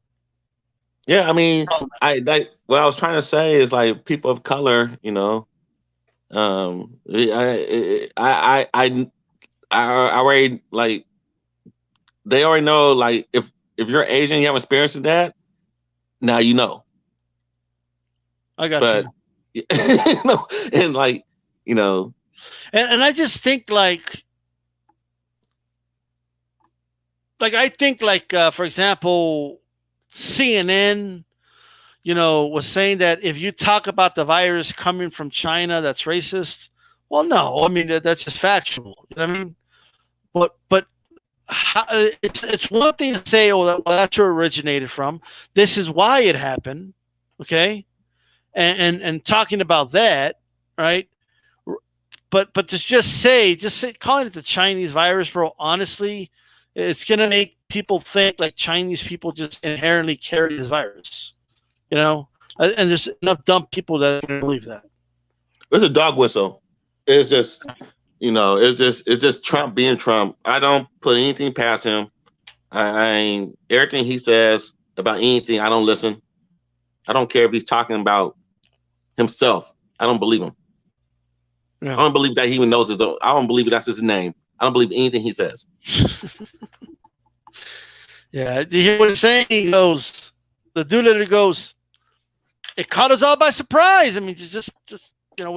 Yeah, I mean, I like what I was trying to say is like people of color, I already like they already know like if you're Asian, you have experience in that. Now you know. I got you. And like and I just think like I think like for example, CNN, was saying that if you talk about the virus coming from China, that's racist. Well, no, I mean that's just factual. You know what I mean? But it's one thing to say, oh, that's where it originated from. This is why it happened, okay? And talking about that, right? But to just say, calling it the Chinese virus, bro. Honestly, it's gonna make people think like Chinese people just inherently carry this virus, and there's enough dumb people that can believe that. It's a dog whistle. It's just. It's just Trump being Trump. I don't put anything past him. I everything he says about anything, I don't listen. I don't care if he's talking about himself. I don't believe him. Yeah. I don't believe that he even knows I don't believe that's his name. I don't believe anything he says. Yeah, do you hear what he's saying? He goes, the dude literally goes, it caught us all by surprise. I mean, just there's no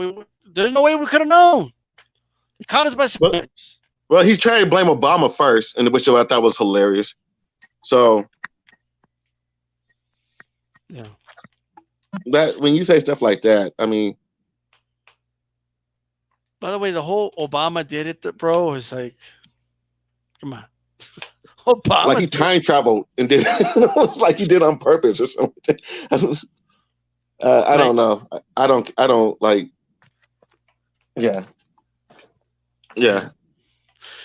way we could have known. It caught us by surprise. Well, he's trying to blame Obama first, and which I thought was hilarious. So, yeah, that when you say stuff like that, I mean. By the way, the whole Obama did it, bro. Is like, come on, Obama. Like he time traveled and did like he did on purpose or something. I don't know. I don't like. Yeah. Yeah.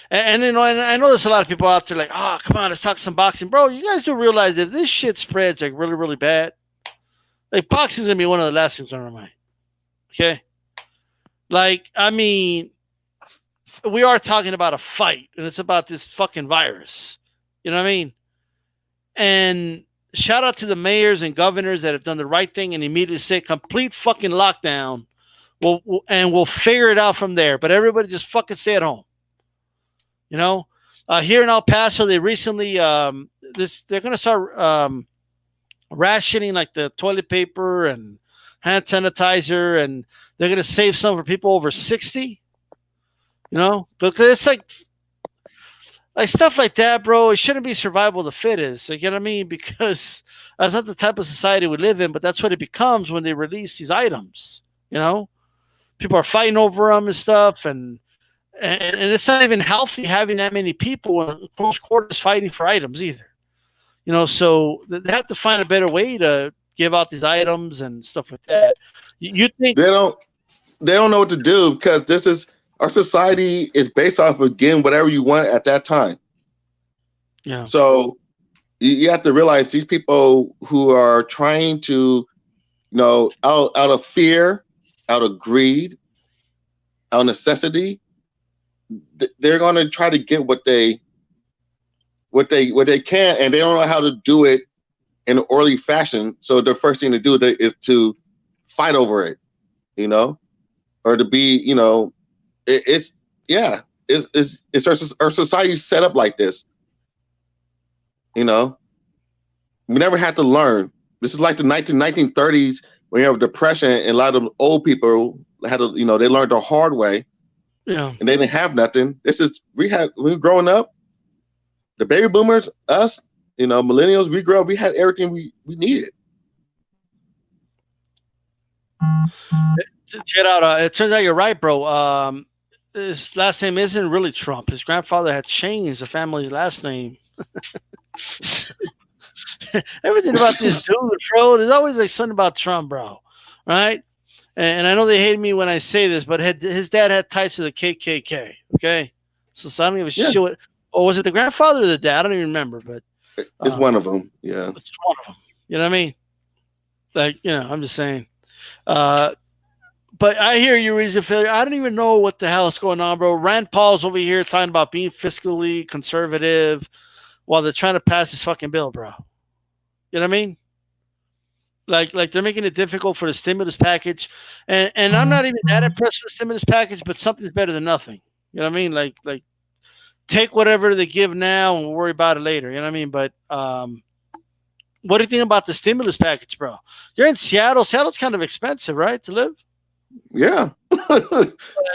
And I know there's a lot of people out there like, oh, come on, let's talk some boxing. Bro, you guys do realize that if this shit spreads like really, really bad, like boxing's going to be one of the last things on our mind. Okay? Like, I mean, we are talking about a fight, and it's about this fucking virus. You know what I mean? And shout out to the mayors and governors that have done the right thing and immediately say complete fucking lockdown. We'll figure it out from there. But everybody just fucking stay at home. Here in El Paso, they recently they're going to start rationing like the toilet paper and hand sanitizer, and they're going to save some for people over 60. Because it's like stuff like that, bro. It shouldn't be survival of the fittest. You know what I mean? Because that's not the type of society we live in. But that's what it becomes when they release these items. people are fighting over them and stuff, and it's not even healthy having that many people in close quarters fighting for items either. So they have to find a better way to give out these items and stuff like that. You think they don't know what to do, because this is our society is based off of getting whatever you want at that time. Yeah. So you have to realize these people who are trying to, out of fear, out of greed, out of necessity, they're going to try to get what they can, and they don't know how to do it in an orderly fashion. So the first thing to do is to fight over it, or to be, it's our society set up like this. We never had to learn. This is like the 1930s when you have depression, and a lot of old people had to, they learned the hard way. Yeah. And they didn't have nothing. We were growing up, the baby boomers, us, millennials, we grew up, we had everything we needed. Get out. It turns out you're right, bro. His last name isn't really Trump. His grandfather had changed the family's last name. Everything about this dude, bro, there's always like something about Trump, bro. Right? And I know they hate me when I say this, but his dad had ties to the KKK. Okay, so I don't give a shit. Or was it the grandfather or the dad? I don't even remember, but it's one of them. Yeah, it's one of them. You know what I mean? Like, I'm just saying. But I hear you, Ruiz. I don't even know what the hell is going on, bro. Rand Paul's over here talking about being fiscally conservative while they're trying to pass this fucking bill, bro. You know what I mean? Like they're making it difficult for the stimulus package, and I'm not even that impressed with the stimulus package, but something's better than nothing. You know what I mean? Like take whatever they give now and we'll worry about it later. You know what I mean? But what do you think about the stimulus package, bro? You're in Seattle. Seattle's kind of expensive, right, to live? Yeah.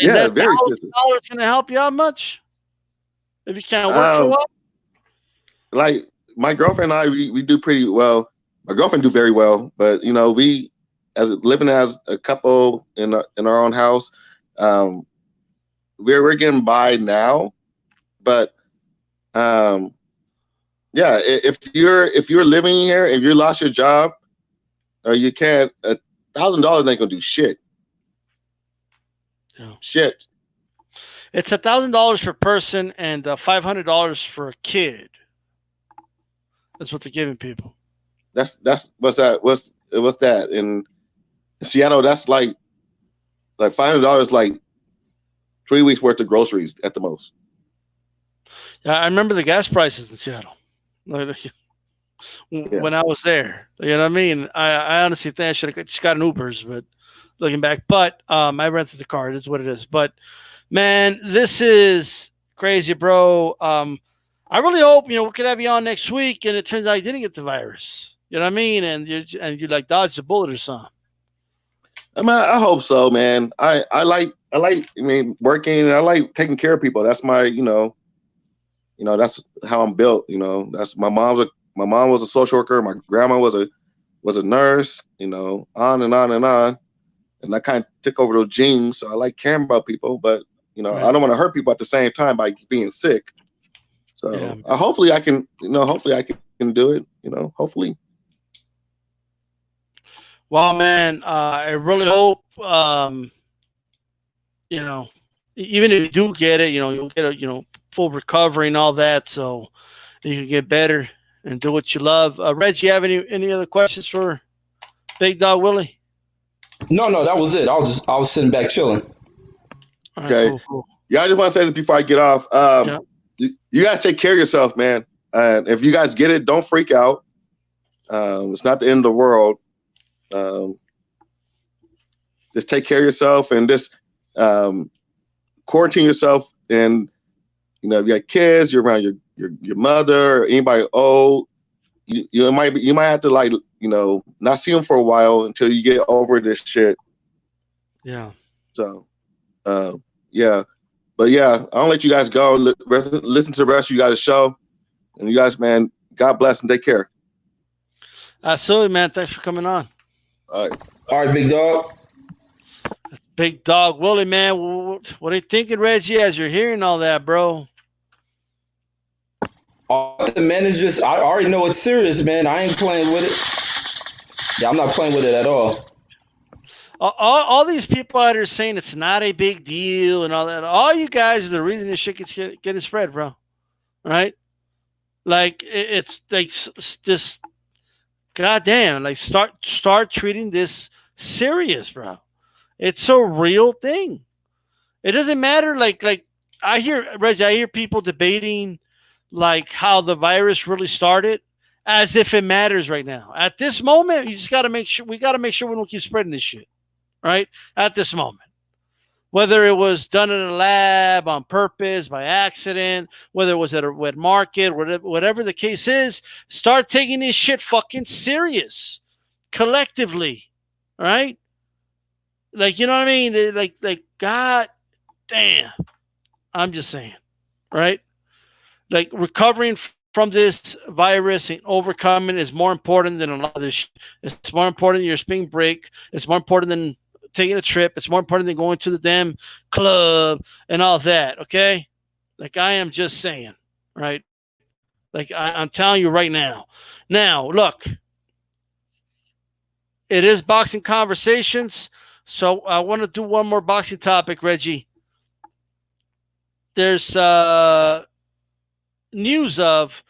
Yeah, very expensive. $1 going to help you out much if you can't work for a while? Like my girlfriend and I, we do pretty well. My girlfriend do very well, but we, as living as a couple in our own house, we're getting by now. But if you're living here and you lost your job, or you can't, $1,000 ain't gonna do shit. Yeah. Shit. It's $1,000 per person and $500 for a kid. That's what they're giving people. That's what's that? What's that in Seattle? That's like $500, like 3 weeks worth of groceries at the most. Yeah, I remember the gas prices in Seattle when I was there. You know what I mean? I honestly think I should have just got an Ubers, but looking back, but I rented the car. It is what it is. But man, this is crazy, bro. I really hope we could have you on next week, and it turns out you didn't get the virus. You know what I mean? And you like dodged a bullet or something. I mean, I hope so, man. I like working, and I like taking care of people. That's my that's how I'm built. That's my mom was a social worker. My grandma was a nurse. On and on and on. And I kind of took over those genes. So I like caring about people, but right. I don't want to hurt people at the same time by being sick. So hopefully I can do it. Hopefully. Well, man, I really hope, even if you do get it, you'll get a, full recovery and all that. So you can get better and do what you love. Reg, you have any other questions for Big Dog Willie? No, that was it. I was sitting back chilling. Right, okay. Cool. Yeah, I just want to say this before I get off. You guys take care of yourself, man. And if you guys get it, don't freak out. It's not the end of the world. Just take care of yourself and just quarantine yourself. And if you got kids, you're around your mother or anybody old. You might have to not see them for a while until you get over this shit. Yeah. So, yeah. But yeah, I'll let you guys go. Listen to the rest. You got a show, and you guys, man, God bless and take care. Absolutely, man. Thanks for coming on. All right. All right, big dog. Big Dog Willie, man. What are you thinking, Reggie, as you're hearing all that, bro? The man is just, I already know it's serious, man. I ain't playing with it. Yeah, I'm not playing with it at all. All these people out here saying it's not a big deal and all that. All you guys are the reason this shit gets getting spread, bro. Right? Like it's like just goddamn. Like start treating this serious, bro. It's a real thing. It doesn't matter. Like I hear people debating like how the virus really started, as if it matters right now. At this moment, you just got to make sure we don't keep spreading this shit. Right at this moment, whether it was done in a lab on purpose, by accident, whether it was at a wet market, whatever the case is, start taking this shit fucking serious collectively, right? Like, you know what I mean? Like, god damn. I'm just saying, right? Like, recovering from this virus and overcoming is more important than a lot of this shit. It's more important than your spring break. It's more important than taking a trip. It's more important than going to the damn club and all that, okay? Like, I am just saying, right? Like, I'm telling you right now. Now, look, it is boxing conversations, so I want to do one more boxing topic, Reggie. There's news of,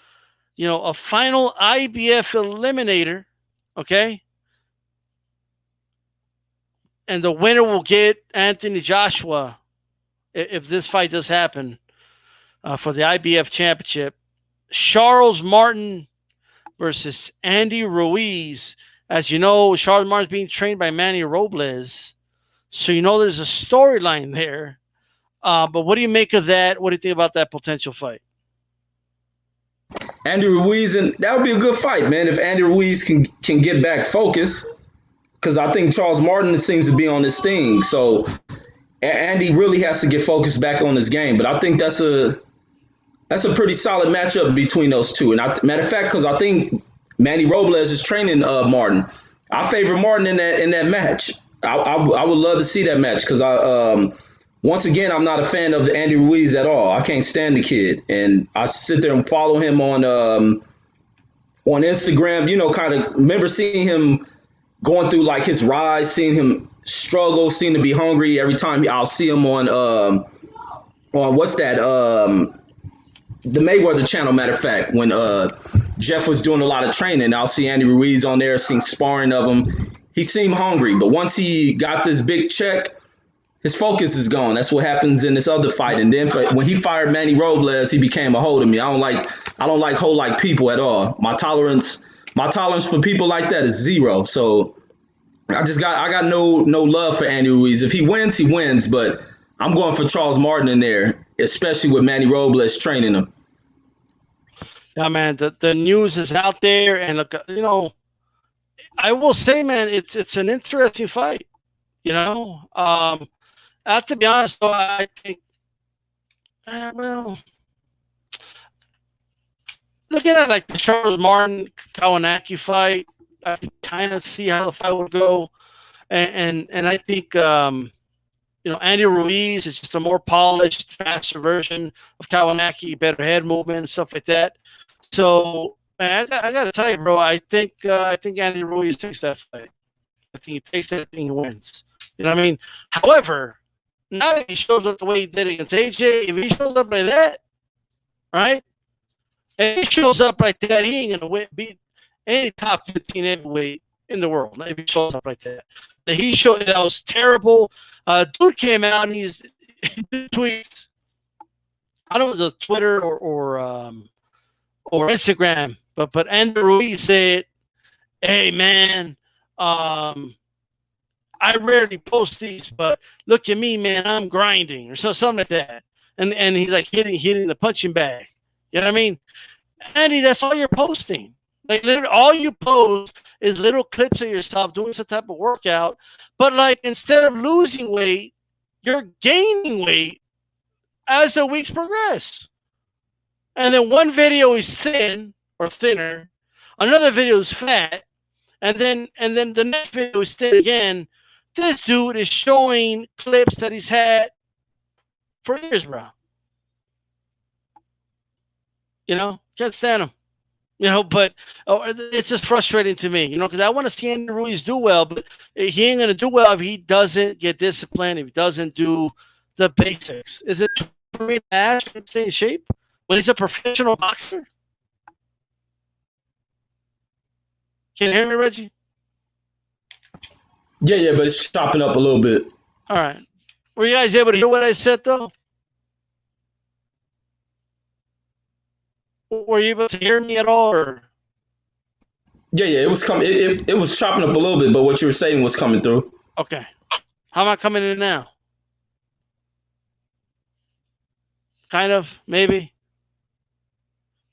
a final IBF eliminator, okay? And the winner will get Anthony Joshua if this fight does happen for the IBF championship. Charles Martin versus Andy Ruiz. As you know, Charles Martin's being trained by Manny Robles. So there's a storyline there. But what do you make of that? What do you think about that potential fight? Andy Ruiz, and that would be a good fight, man, if Andy Ruiz can get back focused. Because I think Charles Martin seems to be on this thing. So Andy really has to get focused back on his game. But I think that's a pretty solid matchup between those two. And matter of fact, because I think Manny Robles is training Martin. I favor Martin in that match. I would love to see that match because once again, I'm not a fan of Andy Ruiz at all. I can't stand the kid. And I sit there and follow him on Instagram, kind of remember seeing him going through like his rise, seeing him struggle, seeing to be hungry every time I'll see him on what's that? The Mayweather channel, matter of fact, when Jeff was doing a lot of training, I'll see Andy Ruiz on there, seeing sparring of him. He seemed hungry, but once he got this big check, his focus is gone. That's what happens in this other fight. And then when he fired Manny Robles, he became a hoe to me. I don't like hoe-like people at all. My tolerance for people like that is zero. So I got no love for Andy Ruiz. If he wins, he wins. But I'm going for Charles Martin in there, especially with Manny Robles training him. Yeah, man, the news is out there, and look, I will say, man, it's an interesting fight. I have to be honest, though, I think, looking at like the Charles Martin Kawanaki fight, I can kind of see how the fight would go, and I think Andy Ruiz is just a more polished, faster version of Kawanaki, better head movement and stuff like that. So man, I got to tell you, bro, I think Andy Ruiz takes that fight. I think he takes that thing and wins. You know what I mean? However, not if he shows up the way he did against AJ. If he shows up like that, right? And he shows up like that, he ain't gonna beat any top 15 heavyweight in the world. If he shows up like that, that was terrible. Dude came out and he did tweets. I don't know if it was Twitter or Instagram, but Andy Ruiz said, "Hey man, I rarely post these, but look at me, man, I'm grinding," or something like that. And he's like hitting the punching bag. You know what I mean? Andy, that's all you're posting. Like literally all you post is little clips of yourself doing some type of workout. But like instead of losing weight, you're gaining weight as the weeks progress. And then one video is thin or thinner, another video is fat, and then the next video is thin again. This dude is showing clips that he's had for years, bro. Can't stand him. But it's just frustrating to me, because I want to see Andy Ruiz do well, but he ain't going to do well if he doesn't get disciplined, if he doesn't do the basics. Is it for me to ask him to stay in shape when he's a professional boxer? Can you hear me, Reggie? Yeah, but it's chopping up a little bit. All right. Were you guys able to hear what I said, though? Were you able to hear me at all? Or? Yeah, it was coming. It was chopping up a little bit, but what you were saying was coming through. Okay. How am I coming in now? Kind of, maybe.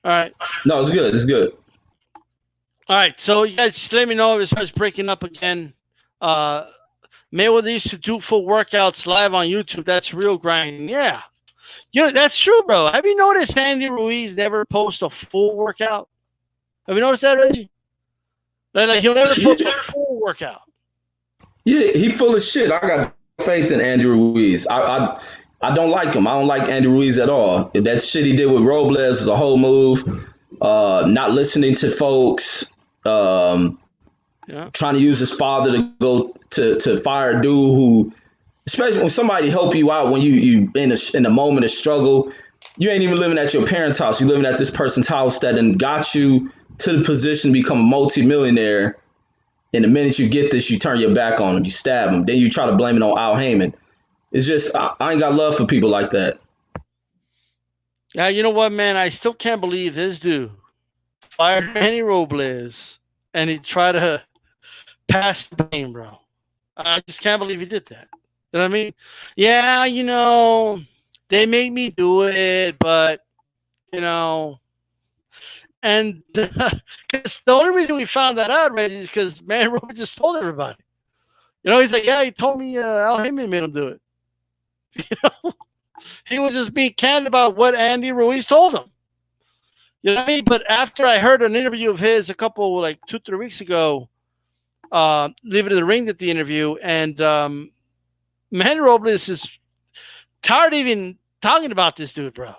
All right. No, it's good. It's good. All right. So you guys just let me know if it starts breaking up again. Mayweather used to do full workouts live on YouTube. That's real grinding. Yeah. That's true, bro. Have you noticed Andy Ruiz never posts a full workout? Have you noticed that, Reggie? Like he'll never post a full workout. Yeah, he full of shit. I got faith in Andy Ruiz. I don't like him. I don't like Andy Ruiz at all. That shit he did with Robles is a whole move. Not listening to folks. Trying to use his father to go to fire a dude who, especially when somebody help you out when you in a moment of struggle, you ain't even living at your parents' house. You're living at this person's house that then got you to the position to become a multimillionaire. And the minute you get this, you turn your back on him, you stab him, then you try to blame it on Al Heyman. It's just I ain't got love for people like that. Yeah, you know what, man? I still can't believe this dude fired Manny Robles and he tried to pass the blame, bro. I just can't believe he did that. You know what I mean? Yeah, they make me do it, but, and because the only reason we found that out, Reggie, is because Manny Robles just told everybody. He's like, yeah, he told me Al Heyman made him do it. He was just being candid about what Andy Ruiz told him. You know what I mean? But after I heard an interview of his a couple, 2-3 weeks ago, Leave It in the Ring did the interview, and Manny Robles is tired of even talking about this dude, bro.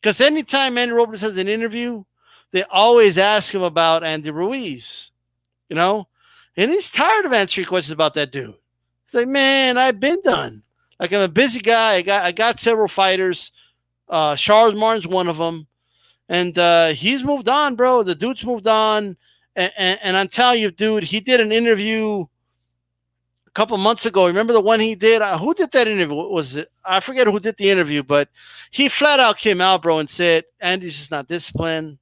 Because anytime Manny Robles has an interview, they always ask him about Andy Ruiz, and he's tired of answering questions about that dude. He's like, man, I've been done. I'm a busy guy. I got several fighters. Charles Martin's one of them. And he's moved on, bro. The dude's moved on. And I'm telling you, dude, he did an interview a couple months ago. Remember the one he did? Who did that interview? Was it? I forget who did the interview, but he flat out came out, bro, and said, Andy's just not disciplined.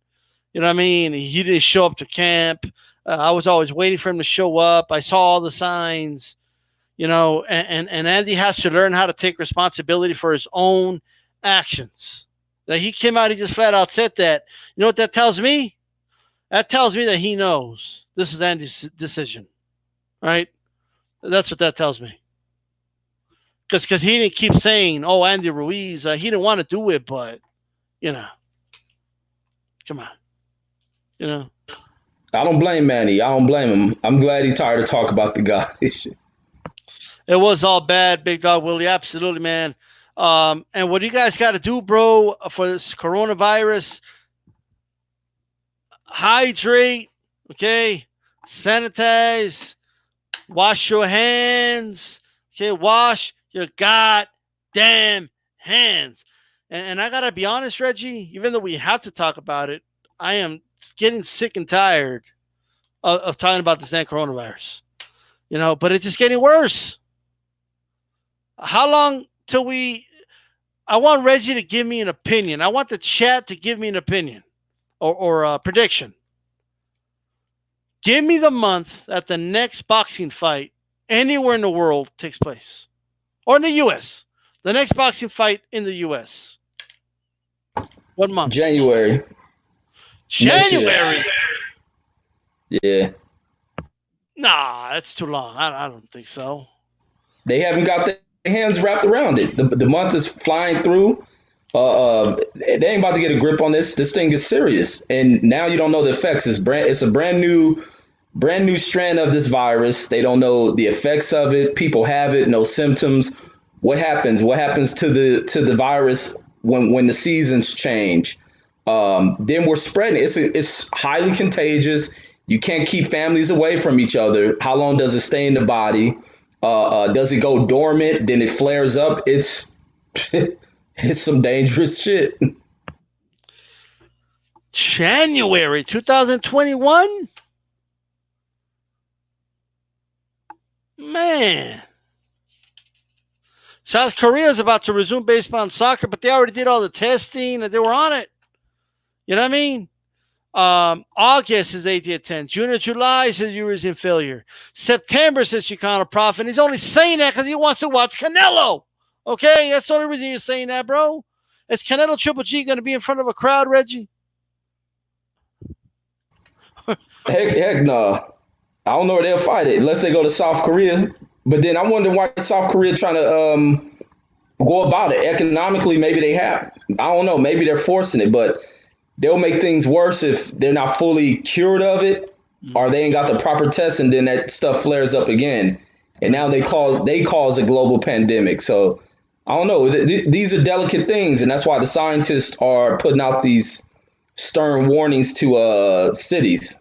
You know what I mean? He didn't show up to camp. I was always waiting for him to show up. I saw all the signs. And Andy has to learn how to take responsibility for his own actions. That he came out, he just flat out said that. You know what that tells me? That tells me that he knows this is Andy's decision, right? That's what that tells me. Because he didn't keep saying, oh, Andy Ruiz, he didn't want to do it, but, come on. I don't blame Manny. I don't blame him. I'm glad he's tired of talking about the guy. It was all bad, Big Dog Willie. Absolutely, man. And what you guys got to do, bro, for this coronavirus, hydrate, okay? Sanitize, wash your hands, okay? Wash your goddamn hands. And I got to be honest, Reggie, even though we have to talk about it, I am getting sick and tired of talking about this damn coronavirus. But it's just getting worse. How long till I want Reggie to give me an opinion. I want the chat to give me an opinion or a prediction. Give me the month that the next boxing fight anywhere in the world takes place. Or in the U.S. The next boxing fight in the U.S. What month? January. January? Yeah. Nah, that's too long. I don't think so. They haven't got their hands wrapped around it. The month is flying through. They ain't about to get a grip on this. This thing is serious, and now you don't know the effects. It's a brand new brand new strand of this virus. They don't know the effects of it. People have it, no symptoms. What happens? What happens to the virus when the seasons change? Then we're spreading. It's highly contagious. You can't keep families away from each other. How long does it stay in the body? Does it go dormant? Then it flares up. It's some dangerous shit. January 2021? Man. South Korea is about to resume baseball and soccer, but they already did all the testing and they were on it. You know what I mean? August is 80-10. June and July says Ruiz in failure. September says Chicano Prof. And he's only saying that because he wants to watch Canelo. Okay? That's the only reason he's saying that, bro. Is Canelo Triple G going to be in front of a crowd, Reggie? Heck no. I don't know where they'll fight it unless they go to South Korea. But then I wonder why South Korea trying to go about it. Economically, maybe they have. I don't know. Maybe they're forcing it, but they'll make things worse if they're not fully cured of it or they ain't got the proper test, and then that stuff flares up again. And now they cause a global pandemic. So I don't know. These are delicate things, and that's why the scientists are putting out these stern warnings to cities.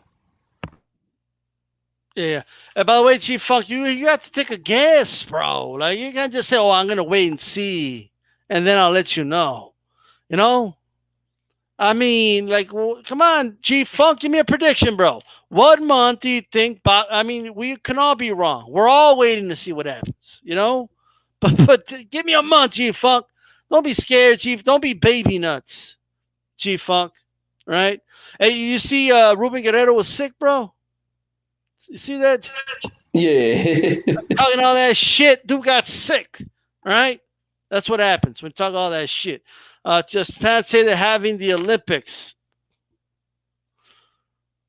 Yeah. And by the way, Chief Funk, you have to take a guess, bro. Like, you can't just say, oh, I'm going to wait and see, and then I'll let you know. You know? I mean, like, well, come on, Chief Funk, give me a prediction, bro. What month do you think? I mean, we can all be wrong. We're all waiting to see what happens, you know? But give me a month, Chief Funk. Don't be scared, Chief. Don't be baby nuts, Chief Funk, right? Hey, you see Ruben Guerrero was sick, bro? You see that? Yeah. Talking all that shit, dude got sick, right? That's what happens when you talk all that shit. Just Pat say they're having the Olympics.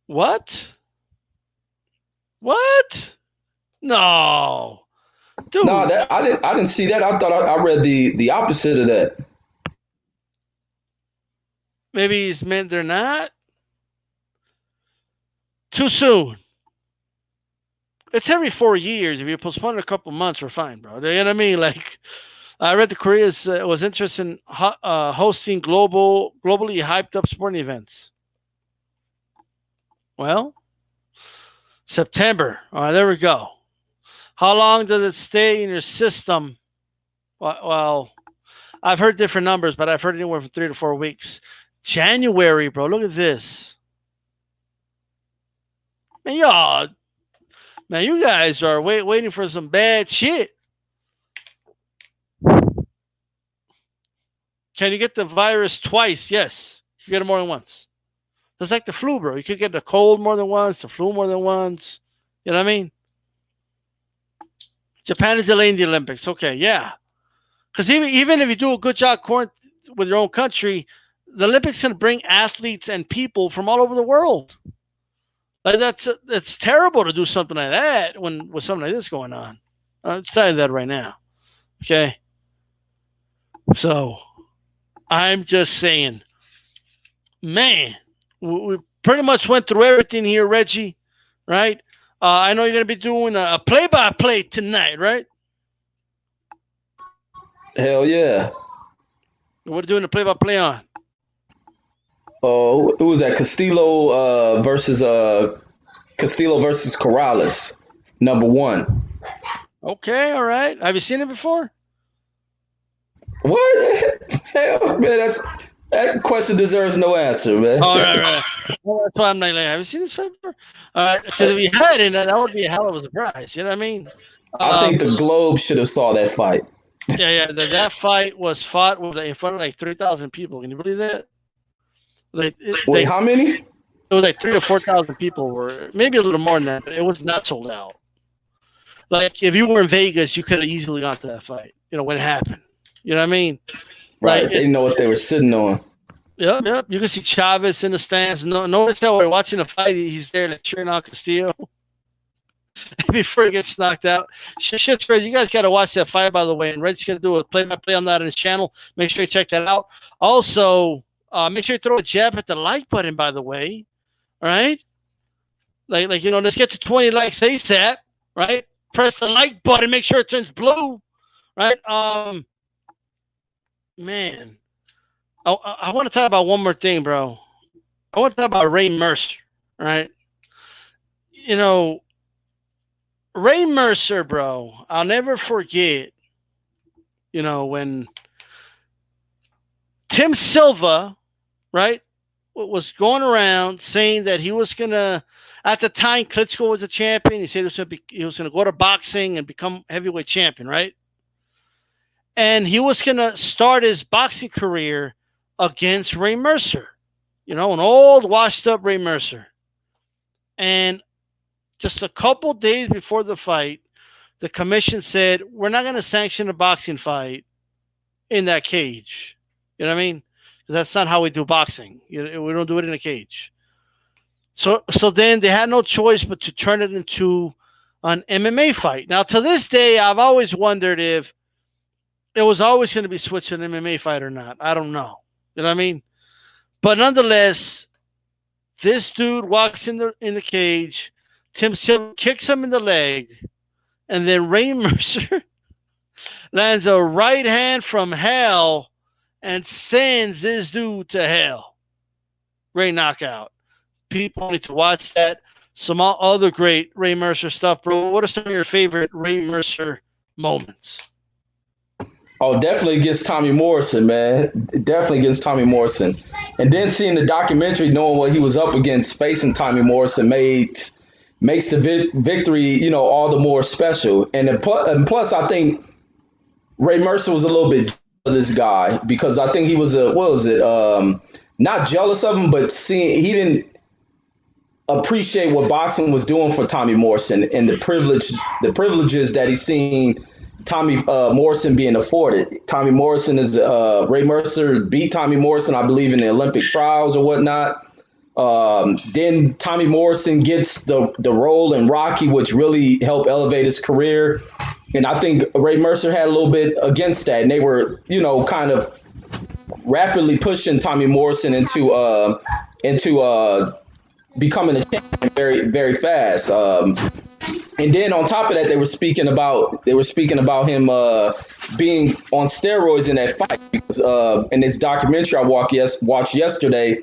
What? What? No. Dude. No, I didn't see that. I thought I read the opposite of that. Maybe he's meant they're not. Too soon. It's every 4 years. If you postpone it a couple months, we're fine, bro. You know what I mean? Like, I read the Koreas was interested in hosting globally hyped up sporting events. Well, September. All right, there we go. How long does it stay in your system? Well, I've heard different numbers, but I've heard anywhere from 3 to 4 weeks. January, bro. Look at this. Man, y'all. Man, you guys are waiting for some bad shit. Can you get the virus twice? Yes. You get it more than once. It's like the flu, bro. You could get the cold more than once, the flu more than once. You know what I mean? Japan is delaying the Olympics. Okay, yeah. Because even if you do a good job with your own country, the Olympics can bring athletes and people from all over the world. Like that's terrible to do something like that with something like this going on. I'm telling you that right now. Okay. So I'm just saying, man, we pretty much went through everything here, Reggie. Right? I know you're gonna be doing a play-by-play tonight, right? Hell yeah. What are you doing a play-by-play on? Oh, who was that? Castillo versus Corrales, #1. Okay, all right. Have you seen it before? What? Hell, man, that question deserves no answer, man. All right. Well, that's why I'm like, have you seen this fight before? All right, because if you hadn't, that would be a hell of a surprise. You know what I mean? I think the Globe should have saw that fight. Yeah. That fight was fought in front of like 3,000 people. Can you believe that? Wait, how many? It was like 3,000 to 4,000 people were, maybe a little more than that, but it was not sold out. Like, if you were in Vegas, you could have easily gone to that fight, you know, when it happened. You know what I mean? Right. Like, they know what they were sitting on. Yep. You can see Chavez in the stands. Notice that we're watching the fight. He's there like, cheering on Castillo before he gets knocked out. Shit's crazy. You guys got to watch that fight, by the way. And Red's going to do a play-by-play on that on his channel. Make sure you check that out. Also, make sure you throw a jab at the like button, by the way. All right? Let's get to 20 likes ASAP, right? Press the like button, make sure it turns blue, right? Man, I want to talk about one more thing, bro. I want to talk about Ray Mercer, right? You know, Ray Mercer, bro. I'll never forget. When Tim Silva, right, was going around saying that he was gonna. At the time, Klitschko was a champion. He said he was gonna go to boxing and become heavyweight champion, right? And he was gonna start his boxing career against Ray Mercer, an old, washed-up Ray Mercer. And just a couple days before the fight, the commission said, we're not going to sanction a boxing fight in that cage. You know what I mean? That's not how we do boxing. We don't do it in a cage. So then they had no choice but to turn it into an MMA fight. Now, to this day, I've always wondered if it was always going to be switched to an MMA fight or not. I don't know. You know what I mean? But nonetheless, this dude walks in the cage. Tim Silva kicks him in the leg, and then Ray Mercer lands a right hand from hell and sends this dude to hell. Great knockout. People need to watch that. Some other great Ray Mercer stuff, bro. What are some of your favorite Ray Mercer moments? Oh, definitely against Tommy Morrison, man. Definitely against Tommy Morrison. And then seeing the documentary, knowing what he was up against, facing Tommy Morrison makes the victory, all the more special. And plus, I think Ray Mercer was a little bit of this guy because I think he was not jealous of him, but he didn't appreciate what boxing was doing for Tommy Morrison and the privileges that he's seen Tommy Morrison being afforded. Tommy Morrison Ray Mercer beat Tommy Morrison, I believe, in the Olympic trials or whatnot. Then Tommy Morrison gets the role in Rocky, which really helped elevate his career. And I think Ray Mercer had a little bit against that. And they were, kind of rapidly pushing Tommy Morrison into becoming a champion very, very fast. And then on top of that, they were speaking about him being on steroids in that fight. Because in this documentary I watched yesterday,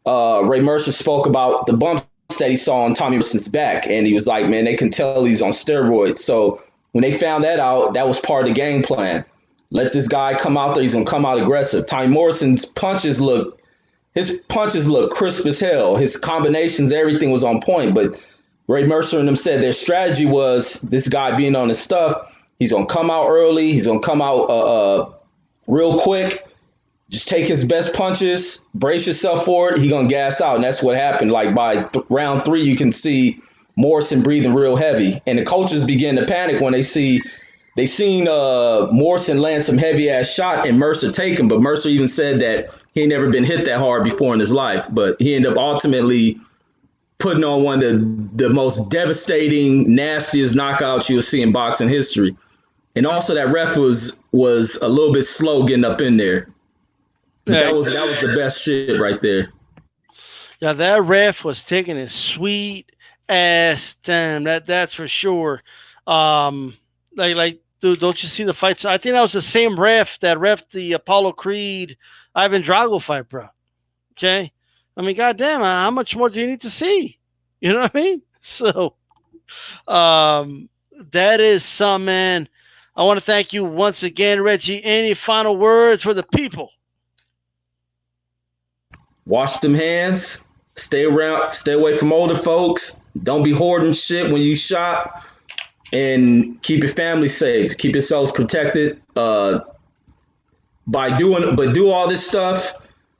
Ray Mercer spoke about the bumps that he saw on Tommy Morrison's back, and he was like, "Man, they can tell he's on steroids." So when they found that out, that was part of the game plan. Let this guy come out there; he's gonna come out aggressive. Tommy Morrison's punches look crisp as hell. His combinations, everything was on point, but Ray Mercer and them said their strategy was this guy being on his stuff. He's going to come out early. He's going to come out real quick. Just take his best punches, brace yourself for it. He's going to gas out. And that's what happened. Like by round 3, you can see Morrison breathing real heavy. And the coaches begin to panic when they seen Morrison land some heavy ass shot and Mercer take him. But Mercer even said that he ain't never been hit that hard before in his life. But he ended up ultimately putting on one of the most devastating, nastiest knockouts you'll see in boxing history. And also that ref was a little bit slow getting up in there. That was the best shit right there. Yeah, that ref was taking his sweet ass time. That's for sure. Dude, don't you see the fights? I think that was the same ref that ref the Apollo Creed Ivan Drago fight, bro. Okay. I mean, goddamn, how much more do you need to see? You know what I mean? So, that is some, man. I want to thank you once again, Reggie. Any final words for the people? Wash them hands. Stay away from older folks. Don't be hoarding shit when you shop. And keep your family safe. Keep yourselves protected. Do all this stuff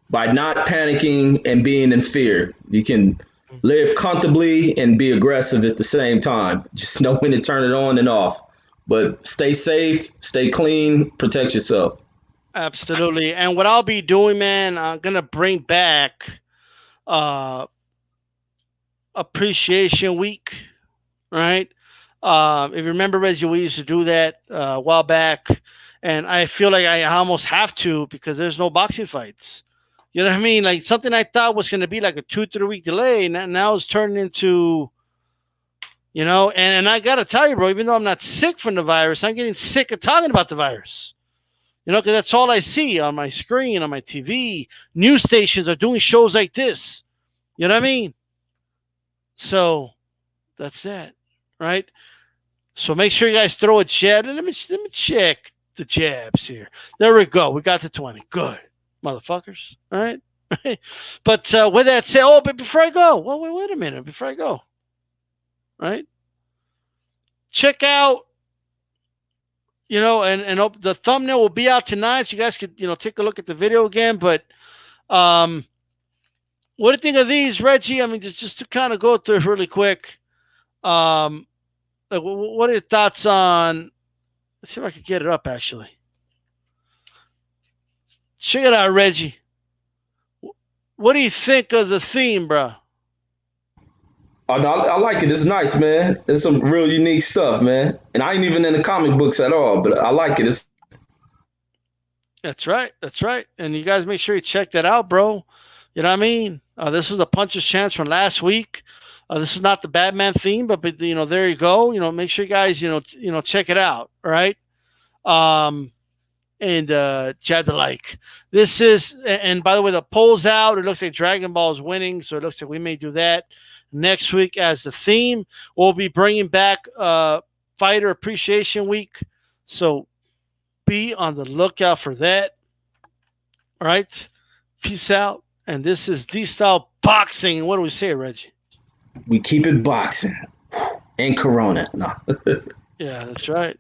by not panicking and being in fear. You can live comfortably and be aggressive at the same time. Just know when to turn it on and off. But stay safe, stay clean, protect yourself. Absolutely. And what I'll be doing, man, I'm going to bring back Appreciation Week, right? If you remember, Reggie, we used to do that a while back. And I feel like I almost have to because there's no boxing fights. You know what I mean? Like something I thought was going to be like a 2-3 week delay, now it's turning into, you know, and I got to tell you, bro, even though I'm not sick from the virus, I'm getting sick of talking about the virus. You know, because that's all I see on my screen, on my TV. News stations are doing shows like this. You know what I mean? So that's that, right? So make sure you guys throw a jab. Let me check the jabs here. There we go. We got to 20. Good, motherfuckers. All right? But with that said, but before I go, well, wait a minute. Before I go, right? Check out, you know, and the thumbnail will be out tonight, so you guys could, you know, take a look at the video again. But what do you think of these, Reggie? I mean, just to kind of go through it really quick. What are your thoughts on? Let's see if I can get it up. Actually, check it out, Reggie. What do you think of the theme, bro? Oh, no, I like it. It's nice, man. It's some real unique stuff, man. And I ain't even in the comic books at all, but I like it. That's right. That's right. And you guys make sure you check that out, bro. You know what I mean? This was a puncher's chance from last week. This is not the Batman theme, but you know, there you go. You know, make sure you guys, you know, check it out. All right. And jab the like. This is, and by the way, the poll's out. It looks like Dragon Ball is winning, so it looks like we may do that next week as the theme. We'll be bringing back Fighter Appreciation Week, so be on the lookout for that. All right, peace out. And this is The Style Boxing. What do we say, Reggie? We keep it boxing and Corona. No. Yeah, that's right.